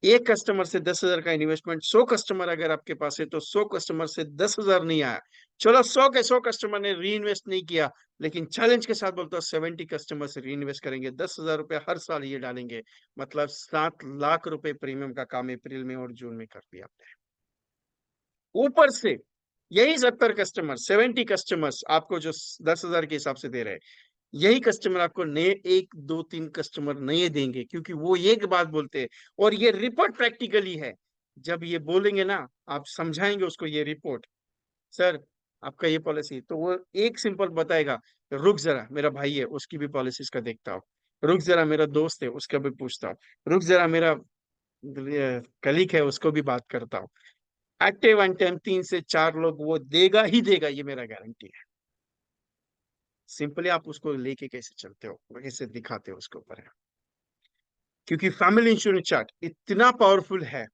एक कस्टमर से 10,000 का इन्वेस्टमेंट, 100 कस्टमर अगर आपके पास है तो 100 कस्टमर से 10,000 नहीं आया। चलो 100 के 100 कस्टमर ने री इन्वेस्ट नहीं किया, लेकिन चैलेंज के साथ बोलता हूँ 70 कस्टमर से री इन्वेस्ट करेंगे, 10,000 रुपए हर साल ये डालेंगे, मतलब 7 लाख रुपए प्रीमियम का काम अप्रैल में और जून में कर दिया आपने। ऊपर से यही 70 कस्टमर, 70 कस्टमर्स आपको जो 10,000 के हिसाब से दे रहे हैं, यही कस्टमर आपको नए 1 2 3 कस्टमर नए देंगे, क्योंकि वो एक बात बोलते हैं, और ये रिपोर्ट प्रैक्टिकली है। जब ये बोलेंगे ना, आप समझाएंगे उसको ये रिपोर्ट, सर आपका ये पॉलिसी, तो वो एक सिंपल बताएगा, रुक जरा मेरा भाई है उसकी भी पॉलिसीज का देखता हूँ, रुक जरा मेरा दोस्त है उसका भी पूछता हूँ, रुक जरा मेरा कलीग है उसको भी बात करता हूँ। एक्टिव एंड टाइम 3 से 4 लोग वो देगा ही देगा, ये मेरा गारंटी है। सिंपली आप उसको लेके कैसे चलते हो, कैसे दिखाते हो उसके ऊपर है। क्योंकि फैमिली इंश्योरेंस चार्ट इतना पावरफुल है,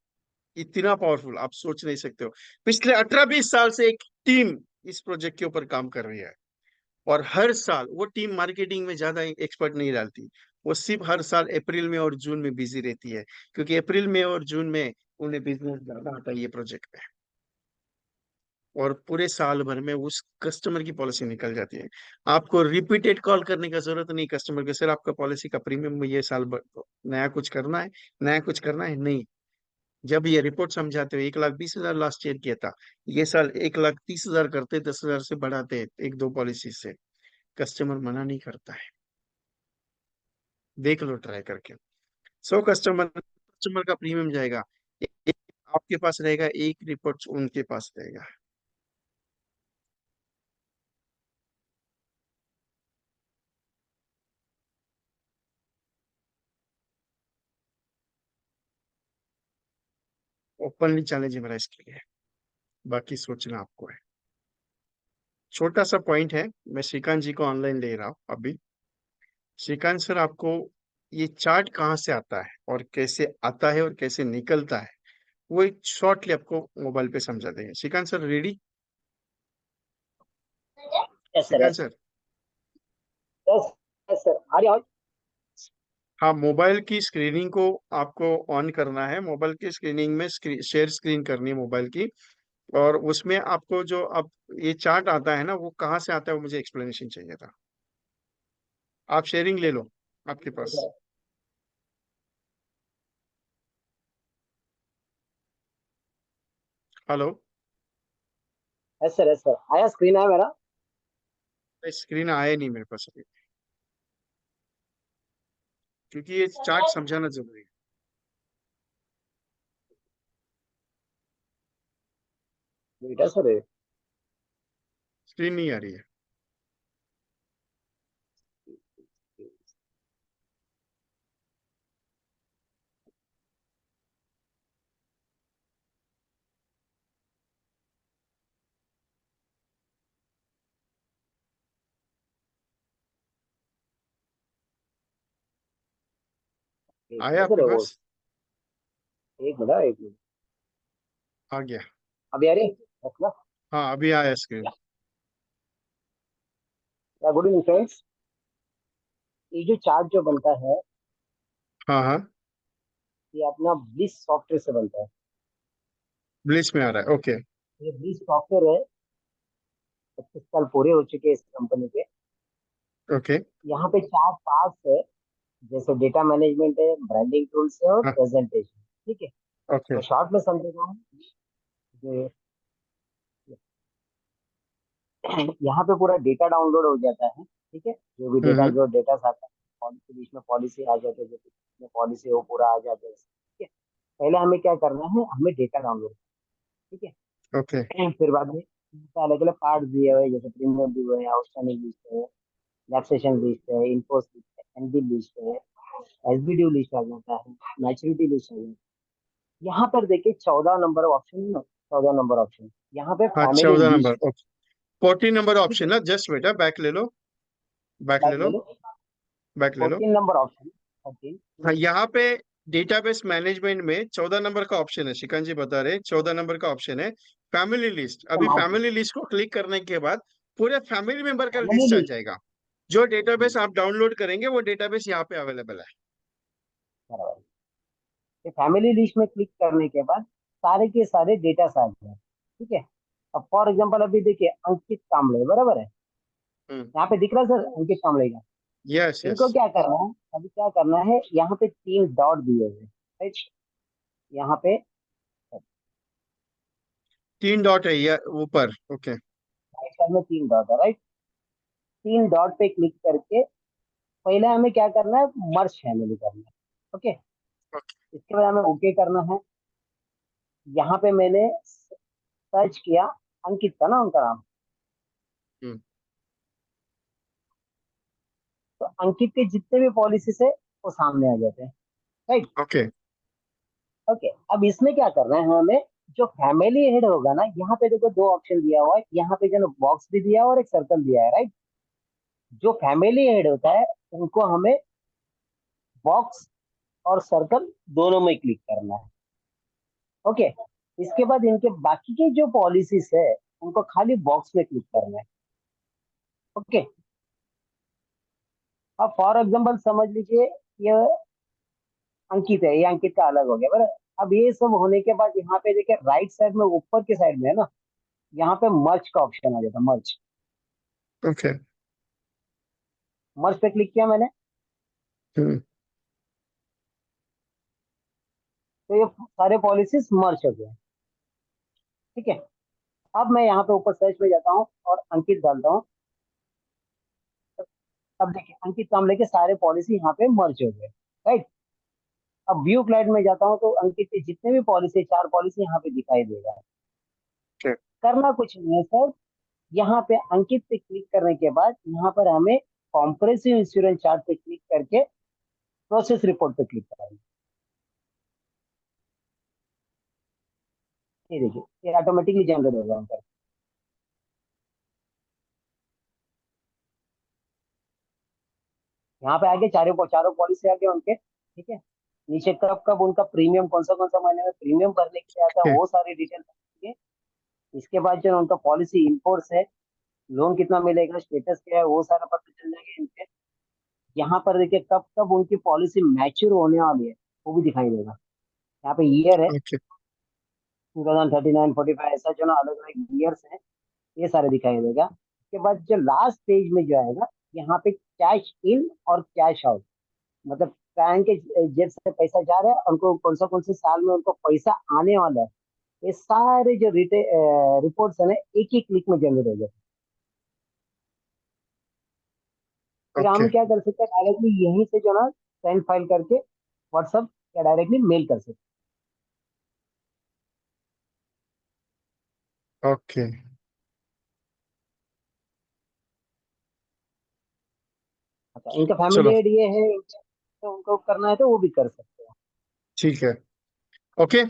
इतना पावरफुल आप सोच नहीं सकते हो। पिछले 18 20 साल से एक टीम इस प्रोजेक्ट के ऊपर काम कर रही है, और हर साल वो टीम मार्केटिंग में ज्यादा एक्सपर्ट नहीं डालती, वो सिर्फ हर साल अप्रैल में और जून में बिजी रहती है, क्योंकि अप्रैल में और जून में उन्हें बिजनेस ज्यादा आता है ये प्रोजेक्ट पे, और पूरे साल भर में उस कस्टमर की पॉलिसी निकल जाती है। आपको रिपीटेड कॉल करने का जरूरत नहीं कस्टमर के, सर आपका पॉलिसी का प्रीमियम ये साल नया कुछ करना है, नया कुछ करना है, नहीं। जब ये रिपोर्ट समझाते हो 1,20,000 लास्ट ईयर किया था, ये साल 1,30,000 करते, 10,000 से बढ़ाते 1 2 पॉलिसी से, कस्टमर मना नहीं करता है। देख लो ट्राई करके। 100 कस्टमर कस्टमर का प्रीमियम जाएगा, एक आपके पास रहेगा, एक रिपोर्ट उनके पास रहेगा। ओपनली चैलेंज है मेरा इसके लिए, बाकी सोचना आपको है। छोटा सा पॉइंट है, मैं श्रीकांत जी को ऑनलाइन ले रहा हूँ अभी। श्रीकांत सर, आपको ये चार्ट कहाँ से आता है और कैसे आता है और कैसे निकलता है, वो एक शॉर्टली आपको मोबाइल पे समझा देंगे। Shrikant sir ready? Yes sir, Shrikant yes. Sir, yes, yes sir, आ रही आवाज? हाँ, मोबाइल की स्क्रीनिंग को आपको ऑन करना है। मोबाइल की स्क्रीनिंग में शेयर स्क्रीन करनी है मोबाइल की। और उसमें आपको जो अब ये चार्ट आता है ना, वो कहाँ से आता है वो मुझे एक्सप्लेनेशन चाहिए था। आप शेयरिंग ले लो आपके पास। Hello. Yes sir, yes sir, आया, स्क्रीन आया मेरा। स्क्रीन आया नहीं मेरे पास अभी, क्योंकि ये चार्ट समझाना जरूरी है। बेटा सर, स्क्रीन नहीं आ रही है। आया सर आपके वो, पास? एक मिनट, एक मिनट। आ गया। अभी आ रही है? यस ना? हाँ, अभी आया स्क्रीन। या गुड इवनिंग फ्रेंड्स। ये जो चार्ट जो बनता है, हाँ हाँ, ये अपना ब्लिस सॉफ्टवेयर से बनता है। ब्लिस में आ रहा है, ओके। ये ब्लिस सॉफ्टवेयर है, 25 साल पूरे हो चुके हैं इस कंपनी के। ओके। यहाँ पे 4 पार्ट्स है, जैसे डेटा मैनेजमेंट है, ब्रांडिंग टूल्स है और हाँ, प्रेजेंटेशन। ठीक है, ओके। मैं शॉर्ट में समझेगा हूँ। जो यहाँ पे पूरा डेटा डाउनलोड हो जाता है। ठीक है, जो भी डेटा, हम्म। जो डेटा आता है, पॉलिसी बीच में पॉलिसी आ जाते हैं, जो पॉलिसी है वो पूरा आ जाता है। ठीक है, पहले हमें क्या करना है, हमें डेटा डाउनलोड। ठीक ओके। है, फिर बाद में अलग अलग पार्ट दिए हुए हैं, जैसे प्रीमियम ड्यू है, आउटस्टैंडिंग लिस्ट है, लैक्सेशन लिस्ट है, इन्फोर्स लिस्ट है, एनबी लिस्ट है, एसबी ड्यू लिस्ट आ जाता है, मैच्योरिटी लिस्ट आ जाता है। यहाँ पर देखिए 14 नंबर ऑप्शन है ना, 14 नंबर ऑप्शन, यहाँ पे हाँ, family 14 number, list. Okay. 14 number ठीक है, ऑप्शन है, जस्ट बेटा बैक ले लो। बैक ले बैक ले लो। लो। बैक ले लो। 14 नंबर ऑप्शन, 14। हाँ, यहाँ पे डेटाबेस मैनेजमेंट में 14 नंबर का ऑप्शन है। श्रीकांत जी बता रहे 14 नंबर का ऑप्शन है फैमिली लिस्ट। अभी फैमिली लिस्ट को क्लिक करने के बाद पूरे फैमिली मेंबर का फैमिली लिस्ट आ लिस्ट, जाएगा। जो डेटाबेस आप डाउनलोड करेंगे वो डेटाबेस यहाँ पे अवेलेबल है। बराबर। ये फैमिली लिस्ट में क्लिक करने के बाद सारे के सारे डेटा आ गए। ठीक है, अब फॉर एग्जांपल अभी देखिए अंकित कांबळे, बराबर है, हम्म। यहाँ पे दिख रहा है सर अंकित कांबळे का। Yes yes. इनको क्या करना है, अभी क्या करना है, यहाँ पे 3 डॉट दिए हुए हैं, राइट? यहाँ पे 3 डॉट है ये ऊपर, ओके। राइट साइड में 3 डॉट है, राइट? 3 डॉट पे क्लिक करके पहले हमें क्या करना है, मर्ज फैमिली करना है। ओके, इसके बाद हमें ओके करना है। यहाँ पे मैंने सर्च किया, अंकित था ना उनका नाम, हम्म। तो अंकित के जितने भी पॉलिसीज है वो सामने आ जाते हैं, राइट? ओके। ओके, अब इसमें क्या करना है हमें, जो फैमिली हेड होगा ना, यहाँ पे देखो 2 ऑप्शन दिया हुआ है, यहाँ पे जो बॉक्स भी दिया है और एक सर्कल दिया है, राइट? जो फैमिली हेड होता है उनको हमें बॉक्स और सर्कल दोनों में क्लिक करना है। ओके, इसके बाद इनके बाकी की जो पॉलिसीज है उनको खाली बॉक्स में क्लिक करना है। ओके, अब फॉर एग्जांपल समझ लीजिए ये अंकित है, ये अंकित का अलग हो गया, बराबर। अब ये सब होने के बाद यहाँ पे देखिए राइट साइड में ऊपर के साइड में है ना, यहाँ पे मर्ज का ऑप्शन आ जाता है, मर्ज। ओके। मर्ज पे क्लिक किया मैंने, हम्म। तो ये सारे पॉलिसीज मर्ज हो गए। ठीक है, अब मैं यहाँ पे ऊपर सर्च में जाता हूँ और अंकित डालता हूँ। अब देखिए अंकित काम लेके सारे पॉलिसी यहाँ पे मर्ज हो गए, राइट? अब व्यू क्लाइड में जाता हूँ तो अंकित के जितने भी पॉलिसी, 4 पॉलिसी यहाँ पे दिखाई देगा। Okay. करना कुछ नहीं है सर, यहाँ पे अंकित पे क्लिक करने के बाद यहाँ पर हमें कॉम्प्रेसिव इंश्योरेंस चार्ट पे क्लिक करके प्रोसेस रिपोर्ट पे क्लिक करेंगे। ये देखिए ये ऑटोमेटिकली जनरेट होगा। यहाँ पे आगे चारों चारों पॉलिसी आगे उनके, ठीक है। नीचे कब कब उनका प्रीमियम कौन सा महीने में प्रीमियम भरने के लिए आता है, ओके वो सारी डिटेल। इसके बाद जो उनका पॉलिसी इनफोर्स है, लोन कितना मिलेगा, स्टेटस क्या है, वो सारा पता चल जाएगा इनके। यहाँ पर देखिए कब कब उनकी पॉलिसी मैच्योर होने वाली है, वो भी दिखाई देगा। यहाँ पे ईयर है ओके 2039, 45, ऐसा जो ना अलग अलग ईयर्स है, ये सारे दिखाई देगा। उसके बाद जो लास्ट पेज में जो आएगा, यहाँ पे कैश इन और कैश आउट, मतलब बैंक के जेब से पैसा जा रहा है, उनको कौन से साल में उनको पैसा आने वाला है, ये सारे जो रिपोर्ट्स है ना, एक ही क्लिक में जनरेट हो जाए। फिर ओके हम क्या कर सकते हैं, डायरेक्टली यहीं से जो ना सेंड फाइल करके व्हाट्सअप या डायरेक्टली मेल कर सकते ओके। हैं। अच्छा, इनका फैमिली चलो एड ये है, तो उनको करना है तो वो भी कर सकते हैं। ठीक है। Okay,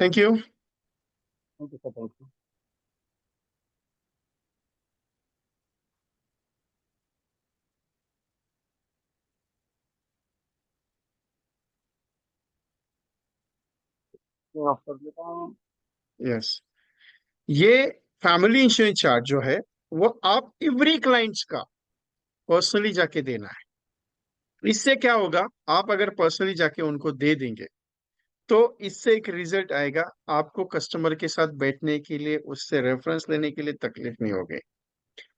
thank you. Thank you sir, thank you. मैं ऑफ कर देता हूँ। यस, ये फैमिली इंश्योरेंस चार्ट जो है वो आप एवरी क्लाइंट्स का पर्सनली जाके देना है। इससे क्या होगा, आप अगर पर्सनली जाके उनको दे देंगे तो इससे एक रिजल्ट आएगा, आपको कस्टमर के साथ बैठने के लिए, उससे रेफरेंस लेने के लिए तकलीफ नहीं होगी।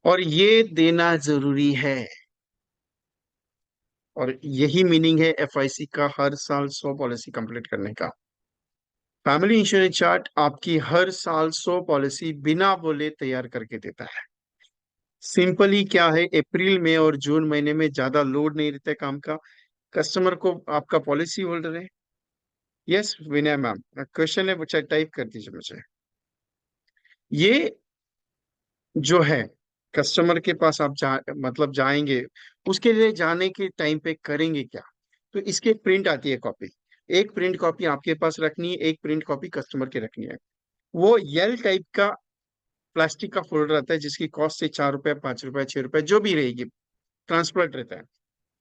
और ये देना जरूरी है। और यही मीनिंग है एफआईसी का हर साल 100 पॉलिसी कंप्लीट करने का। फैमिली इंश्योरेंस चार्ट आपकी हर साल 100 पॉलिसी बिना बोले तैयार करके देता है। सिंपली क्या है, अप्रैल में और जून महीने में ज्यादा लोड नहीं रहता है काम का। कस्टमर को आपका पॉलिसी होल्डर है। यस विनय मैम, क्वेश्चन है, बच्चा टाइप कर दीजिए मुझे। ये जो है कस्टमर के पास आप मतलब जाएंगे, उसके लिए जाने के टाइम पे करेंगे क्या। तो इसकी एक प्रिंट आती है कॉपी, एक प्रिंट कॉपी आपके पास रखनी है, एक प्रिंट कॉपी कस्टमर के रखनी है। वो यल टाइप का प्लास्टिक का फोल्डर आता है जिसकी कॉस्ट से 4 रुपए, 5 रुपए, 6 रुपए जो भी रहेगी, ट्रांसपेरेंट रहता है।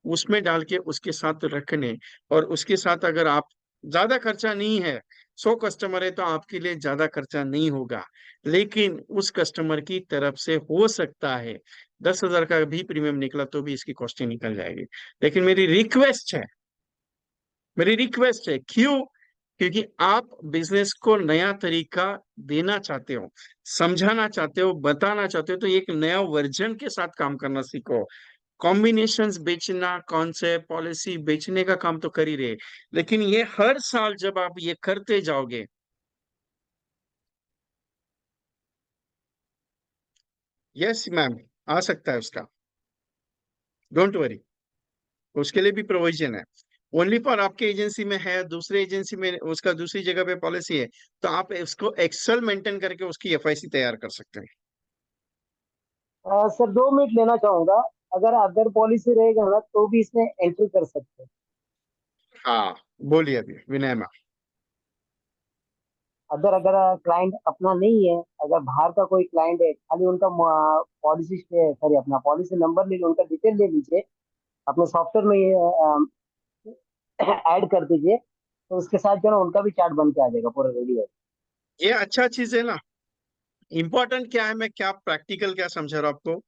उसमें डाल के उसके साथ रखने, और उसके साथ अगर आप, ज्यादा खर्चा नहीं है, 100 कस्टमर है तो आपके लिए ज्यादा खर्चा नहीं होगा। लेकिन उस कस्टमर की तरफ से हो सकता है 10,000 का भी प्रीमियम निकला तो भी इसकी कॉस्टिंग निकल जाएगी। लेकिन मेरी रिक्वेस्ट है, क्यों? क्योंकि आप बिजनेस को नया तरीका देना चाहते हो, समझाना चाहते हो, बताना चाहते हो, तो एक नया वर्जन के साथ काम करना सीखो। कॉम्बिनेशंस बेचना, कॉन्सेप्ट पॉलिसी बेचने का काम तो कर ही रहे, लेकिन ये हर साल जब आप ये करते जाओगे। यस मैम, आ सकता है उसका, डोंट वरी, उसके लिए भी प्रोविजन है। ओनली फॉर आपके एजेंसी में है, दूसरे एजेंसी में उसका दूसरी जगह पे पॉलिसी है, तो आप इसको एक्सेल मेंटेन करके उसकी एफआईसी तैयार कर सकते हैं। सर 2 मिनट लेना चाहूंगा। अगर अदर पॉलिसी रहेगा ना तो भी इसमें एंट्री कर सकते हैं। हाँ, बोलिए अभी विनय मैम। अगर अगर क्लाइंट अपना नहीं है, अगर बाहर का कोई क्लाइंट है, खाली उनका पॉलिसी, सॉरी, अपना पॉलिसी नंबर ले लीजिए, उनका डिटेल ले लीजिए, अपने सॉफ्टवेयर में ऐड कर दीजिए, तो उसके साथ जो है ना उनका भी चार्ट बन के आ जाएगा पूरा रेडी है। ये अच्छा चीज है ना। इंपॉर्टेंट क्या है, मैं क्या प्रैक्टिकल क्या समझा रहा हूं आपको,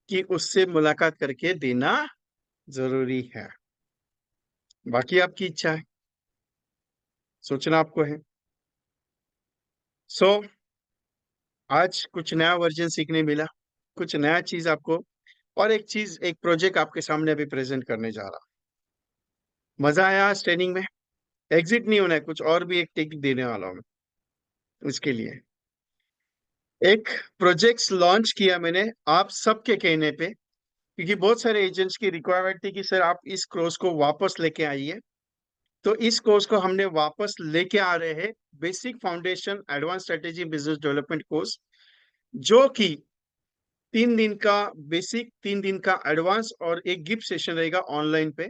कि उससे मुलाकात करके देना जरूरी है। बाकी आपकी इच्छा है, सोचना आपको है। सो आज कुछ नया वर्जन सीखने मिला, कुछ नया चीज आपको। और एक चीज, एक प्रोजेक्ट आपके सामने अभी प्रेजेंट करने जा रहा। मजा आया आज ट्रेनिंग में? एग्जिट नहीं होना है, कुछ और भी एक टिक देने वाला हूँ मैं उसके लिए। एक प्रोजेक्ट्स लॉन्च किया मैंने आप सबके कहने पे, क्योंकि बहुत सारे एजेंट्स की रिक्वायरमेंट थी कि सर आप इस कोर्स को वापस लेके आइए। तो इस कोर्स को हमने वापस लेके आ रहे हैं, basic foundation advance strategy business development course, जो कि 3 दिन का बेसिक, 3 दिन का एडवांस, और एक गिफ्ट सेशन रहेगा ऑनलाइन पे।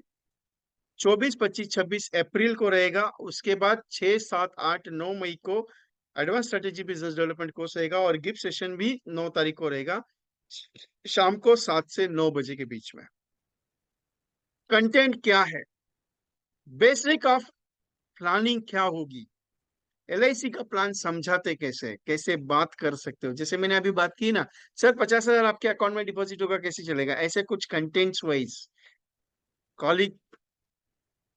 24, 25, 26 अप्रैल को रहेगा। उसके बाद 6, 7, 8, 9 मई को advance strategy business development course रहेगा, और गिफ्ट सेशन भी 9 तारीख को रहेगा, शाम को 7 से 9 बजे के बीच में। कंटेंट क्या है, बेसिक ऑफ प्लानिंग क्या होगी, एलआईसी का प्लान समझाते कैसे, कैसे बात कर सकते हो, जैसे मैंने अभी बात की ना, सर 50,000 आपके अकाउंट में डिपॉजिट होगा, कैसे चलेगा, ऐसे कुछ कंटेंट्स वाइज कॉलिंग,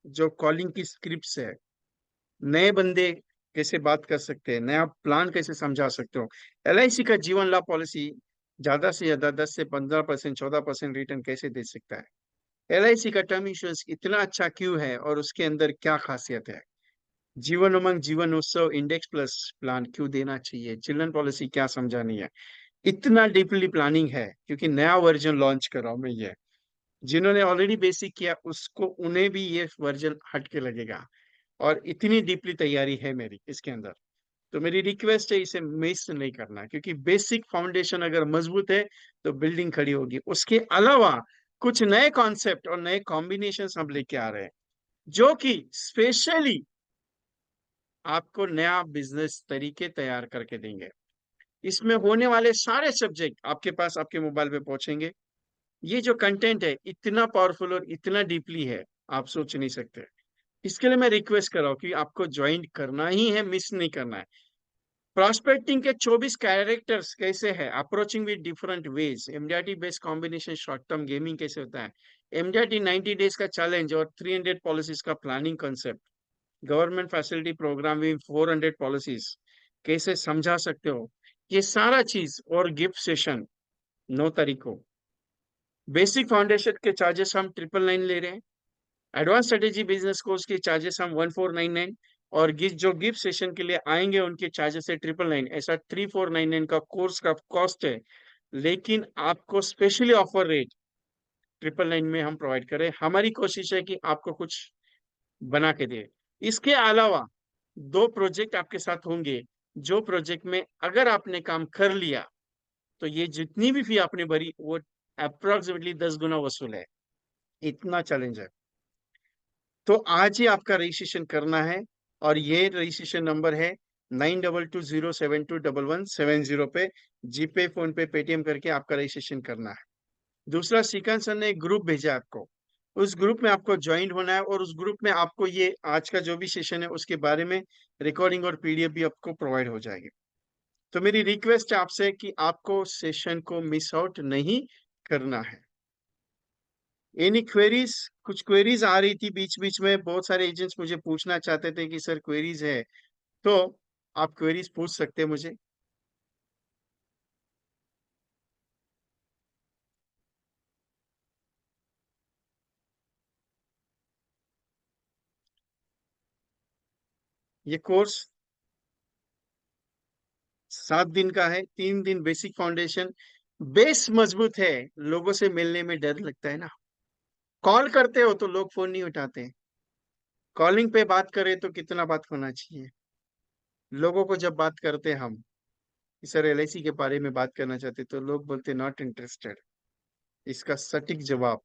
जो कॉलिंग की स्क्रिप्ट्स है, नए बंदे कैसे बात कर सकते हैं, नया प्लान कैसे समझा सकते हो, एलआईसी का जीवन लाभ पॉलिसी ज्यादा से ज्यादा 10 से 15%, 14% रिटर्न कैसे दे सकता है, एलआईसी का टर्म इंश्योरेंस इतना अच्छा क्यों है और उसके अंदर क्या खासियत है, जीवन उमंग जीवन उत्सव इंडेक्स प्लस प्लान क्यों देना चाहिए, चिल्ड्रन पॉलिसी क्या समझानी है, इतना डीपली प्लानिंग है क्योंकि नया वर्जन लॉन्च कर रहा हूं मैं ये, जिन्होंने ऑलरेडी बेसिक किया उसको उन्हें भी ये वर्जन हटके लगेगा, और इतनी डीपली तैयारी है मेरी इसके अंदर। तो मेरी रिक्वेस्ट है इसे मिस नहीं करना, क्योंकि बेसिक फाउंडेशन अगर मजबूत है तो बिल्डिंग खड़ी होगी, उसके अलावा कुछ नए कॉन्सेप्ट और नए कॉम्बिनेशन हम लेके आ रहे हैं जो कि स्पेशली आपको नया बिजनेस तरीके तैयार करके देंगे। इसमें होने वाले सारे सब्जेक्ट आपके पास आपके मोबाइल पे पहुंचेंगे। ये जो कंटेंट है इतना पावरफुल और इतना डीपली है, आप सोच नहीं सकते। इसके लिए मैं रिक्वेस्ट कर रहा हूँ कि आपको ज्वाइन करना ही है, मिस नहीं करना है। प्रोस्पेक्टिंग के 24 कैरेक्टर्स कैसे है, approaching with different ways, MDRT based combination short term gaming कैसे होता है, एमडीआरटी 90 डेज का चैलेंज और 300 पॉलिसीज का planning concept, government facility program में 400 पॉलिसीज कैसे समझा सकते हो, ये सारा चीज और गिफ्ट सेशन 9 तारीख को। बेसिक फाउंडेशन के चार्जेस हम 999 ले रहे हैं, एडवांस स्ट्रेटेजी बिजनेस कोर्स के चार्जेस हम 1499, और जो गिफ्ट सेशन के लिए आएंगे उनके चार्जेस है 999, ऐसा 3499 का कोर्स का कॉस्ट है। लेकिन आपको स्पेशली ऑफर रेट 999 में हम प्रोवाइड करें, हमारी कोशिश है कि आपको कुछ बना के दे। इसके अलावा 2 प्रोजेक्ट आपके साथ होंगे, जो प्रोजेक्ट में अगर आपने काम कर लिया तो ये जितनी भी फी आपने भरी वो अप्रोक्सीमेटली 10 गुना वसूल है, इतना चैलेंज है। तो आज ही आपका रजिस्ट्रेशन करना है, और ये रजिस्ट्रेशन नंबर है 9220721170 पे, जीपे फोन पे पेटीएम करके आपका रजिस्ट्रेशन करना है। दूसरा, श्रीकांत सर ने एक ग्रुप भेजा है आपको, उस ग्रुप में आपको ज्वाइन होना है, और उस ग्रुप में आपको ये आज का जो भी सेशन है उसके बारे में रिकॉर्डिंग और पीडीएफ भी आपको प्रोवाइड हो जाएगी। तो मेरी रिक्वेस्ट है आपसे कि आपको सेशन को मिस आउट नहीं करना है। Any queries? कुछ क्वेरीज आ रही थी बीच बीच में, बहुत सारे एजेंट्स मुझे पूछना चाहते थे कि सर क्वेरीज है, तो आप क्वेरीज पूछ सकते हैं मुझे। ये कोर्स 7 दिन का है, 3 दिन बेसिक फाउंडेशन, बेस मजबूत है, लोगों से मिलने में डर लगता है ना, कॉल करते हो तो लोग फोन नहीं उठाते, कॉलिंग पे बात करें तो कितना बात होना चाहिए, लोगों को जब बात करते हैं हम कि सर एलआईसी के बारे में बात करना चाहते, तो लोग बोलते नॉट इंटरेस्टेड। इसका सटीक जवाब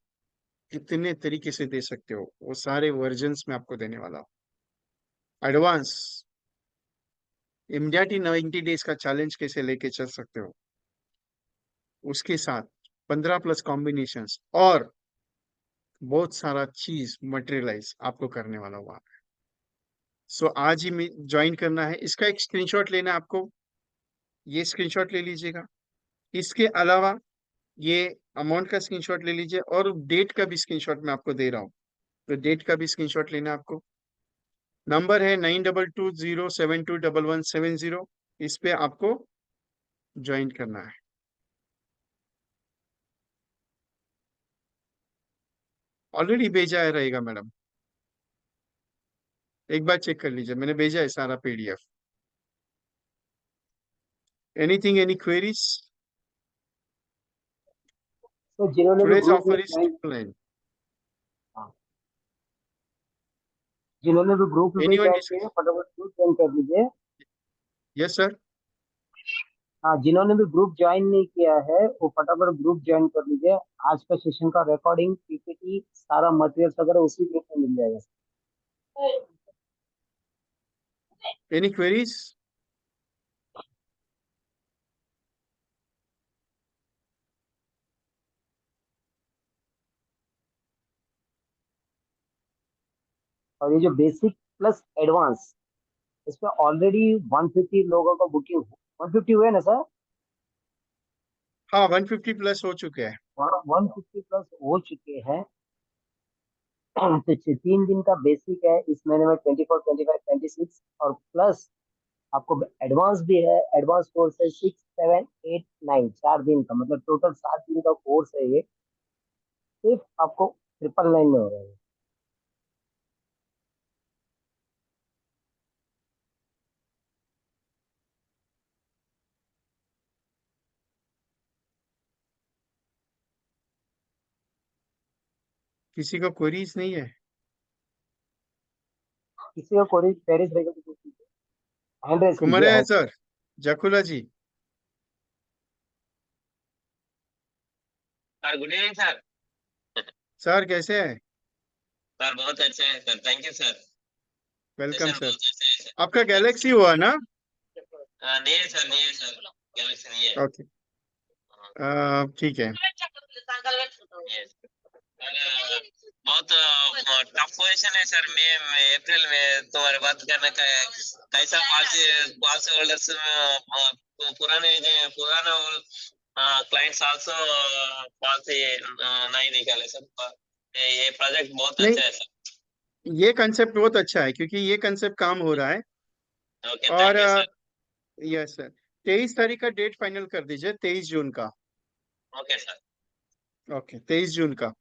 कितने तरीके से दे सकते हो वो सारे वर्जन्स में आपको देने वाला हूँ। एडवांस इमीडिएटली 90 डेज का चैलेंज कैसे लेके चल सकते हो, उसके साथ 15+ कॉम्बिनेशंस और बहुत सारा चीज मटेरियलाइज आपको करने वाला हुआ। सो आज ही ज्वाइन करना है, इसका एक स्क्रीनशॉट लेना है आपको, ये स्क्रीनशॉट ले लीजिएगा। इसके अलावा ये अमाउंट का स्क्रीनशॉट ले लीजिए, और डेट का भी स्क्रीनशॉट मैं आपको दे रहा हूँ, तो डेट का भी स्क्रीनशॉट लेना है आपको। नंबर है 9220721170, इस पे आपको ज्वाइन करना है। ऑलरेडी भेजा है रहेगा मैडम, एक बार चेक कर लीजिए, मैंने भेजा है सारा पीडीएफ। Anything, any queries? तो जिन्होंने भी टुडेज ग्रुप में ऑफर इज ज्वाइन, 999। हाँ, जिन्होंने भी ग्रुप में एनीवन? ज्वाइन किया है फटाफट ग्रुप ज्वाइन कर लीजिए। Yes sir. हाँ, जिन्होंने भी ग्रुप ज्वाइन नहीं किया है वो फटाफट ग्रुप ज्वाइन कर लीजिए। आज का सेशन का रिकॉर्डिंग, पीपीटी, सारा मटेरियल वगैरह उसी ग्रुप में मिल जाएगा। Any queries? और ये जो बेसिक प्लस एडवांस, इस पे ऑलरेडी 150 लोगों का बुकिंग, 150 हुए ना सर? हाँ 150 प्लस हो चुके हैं। 150 प्लस हो चुके हैं। तो 3 दिन का बेसिक है, इस महीने में 24, 25, 26, और प्लस आपको एडवांस भी है। एडवांस कोर्स है 6, 7, 8, 9, 4 दिन का, मतलब टोटल 7 दिन का कोर्स है ये। सिर्फ आपको 999 में हो रहा है। किसी का क्वेरीज नहीं है? किसी का कोई पेरिस रहेगा तो हैंड रेस कुमार कीजिए, है hand. Sir, Jakula ji. Sir good evening sir. Sir कैसे हैं? सर बहुत अच्छे हैं sir, thank you sir. Welcome session sir. बहुत अच्छे है सर। आपका गैलेक्सी हुआ ना? नहीं है सर, नहीं है सर, गैलेक्सी नहीं है। ओके, ठीक है। Yes. बहुत टफ पोजीशन है सर। मई अप्रैल में तुम्हारे बात करने का है। कैसा पॉलिसी होल्डर्स पुराने क्लाइंट्स आल्सो पॉलिसी नहीं निकाले सर। ये प्रोजेक्ट बहुत नहीं, अच्छा है सर। ये कंसेप्ट बहुत अच्छा है क्योंकि ये कंसेप्ट काम हो रहा है। ओके, और thank you sir. Yes sir, 23 तारीख का डेट फाइनल कर दीजिए, 23 जून का। Okay sir. ओके, 23 जून का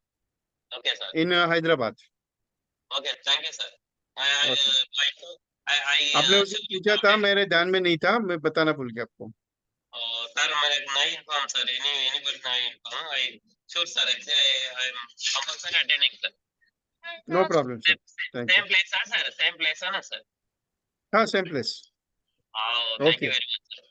okay sir. In Hyderabad. Okay, thank you sir. I okay, try to I आपने उस दिन पूछा था, मेरे ध्यान में नहीं था, मैं बताना भूल गया आपको। sir, my inform sir. Anybody now inform. I sure sir. Actually, I'm compulsory attending sir. No problem sir, thank you. Same place, sir. Same place, sir. हाँ, same place. Oh, thank okay, you very much.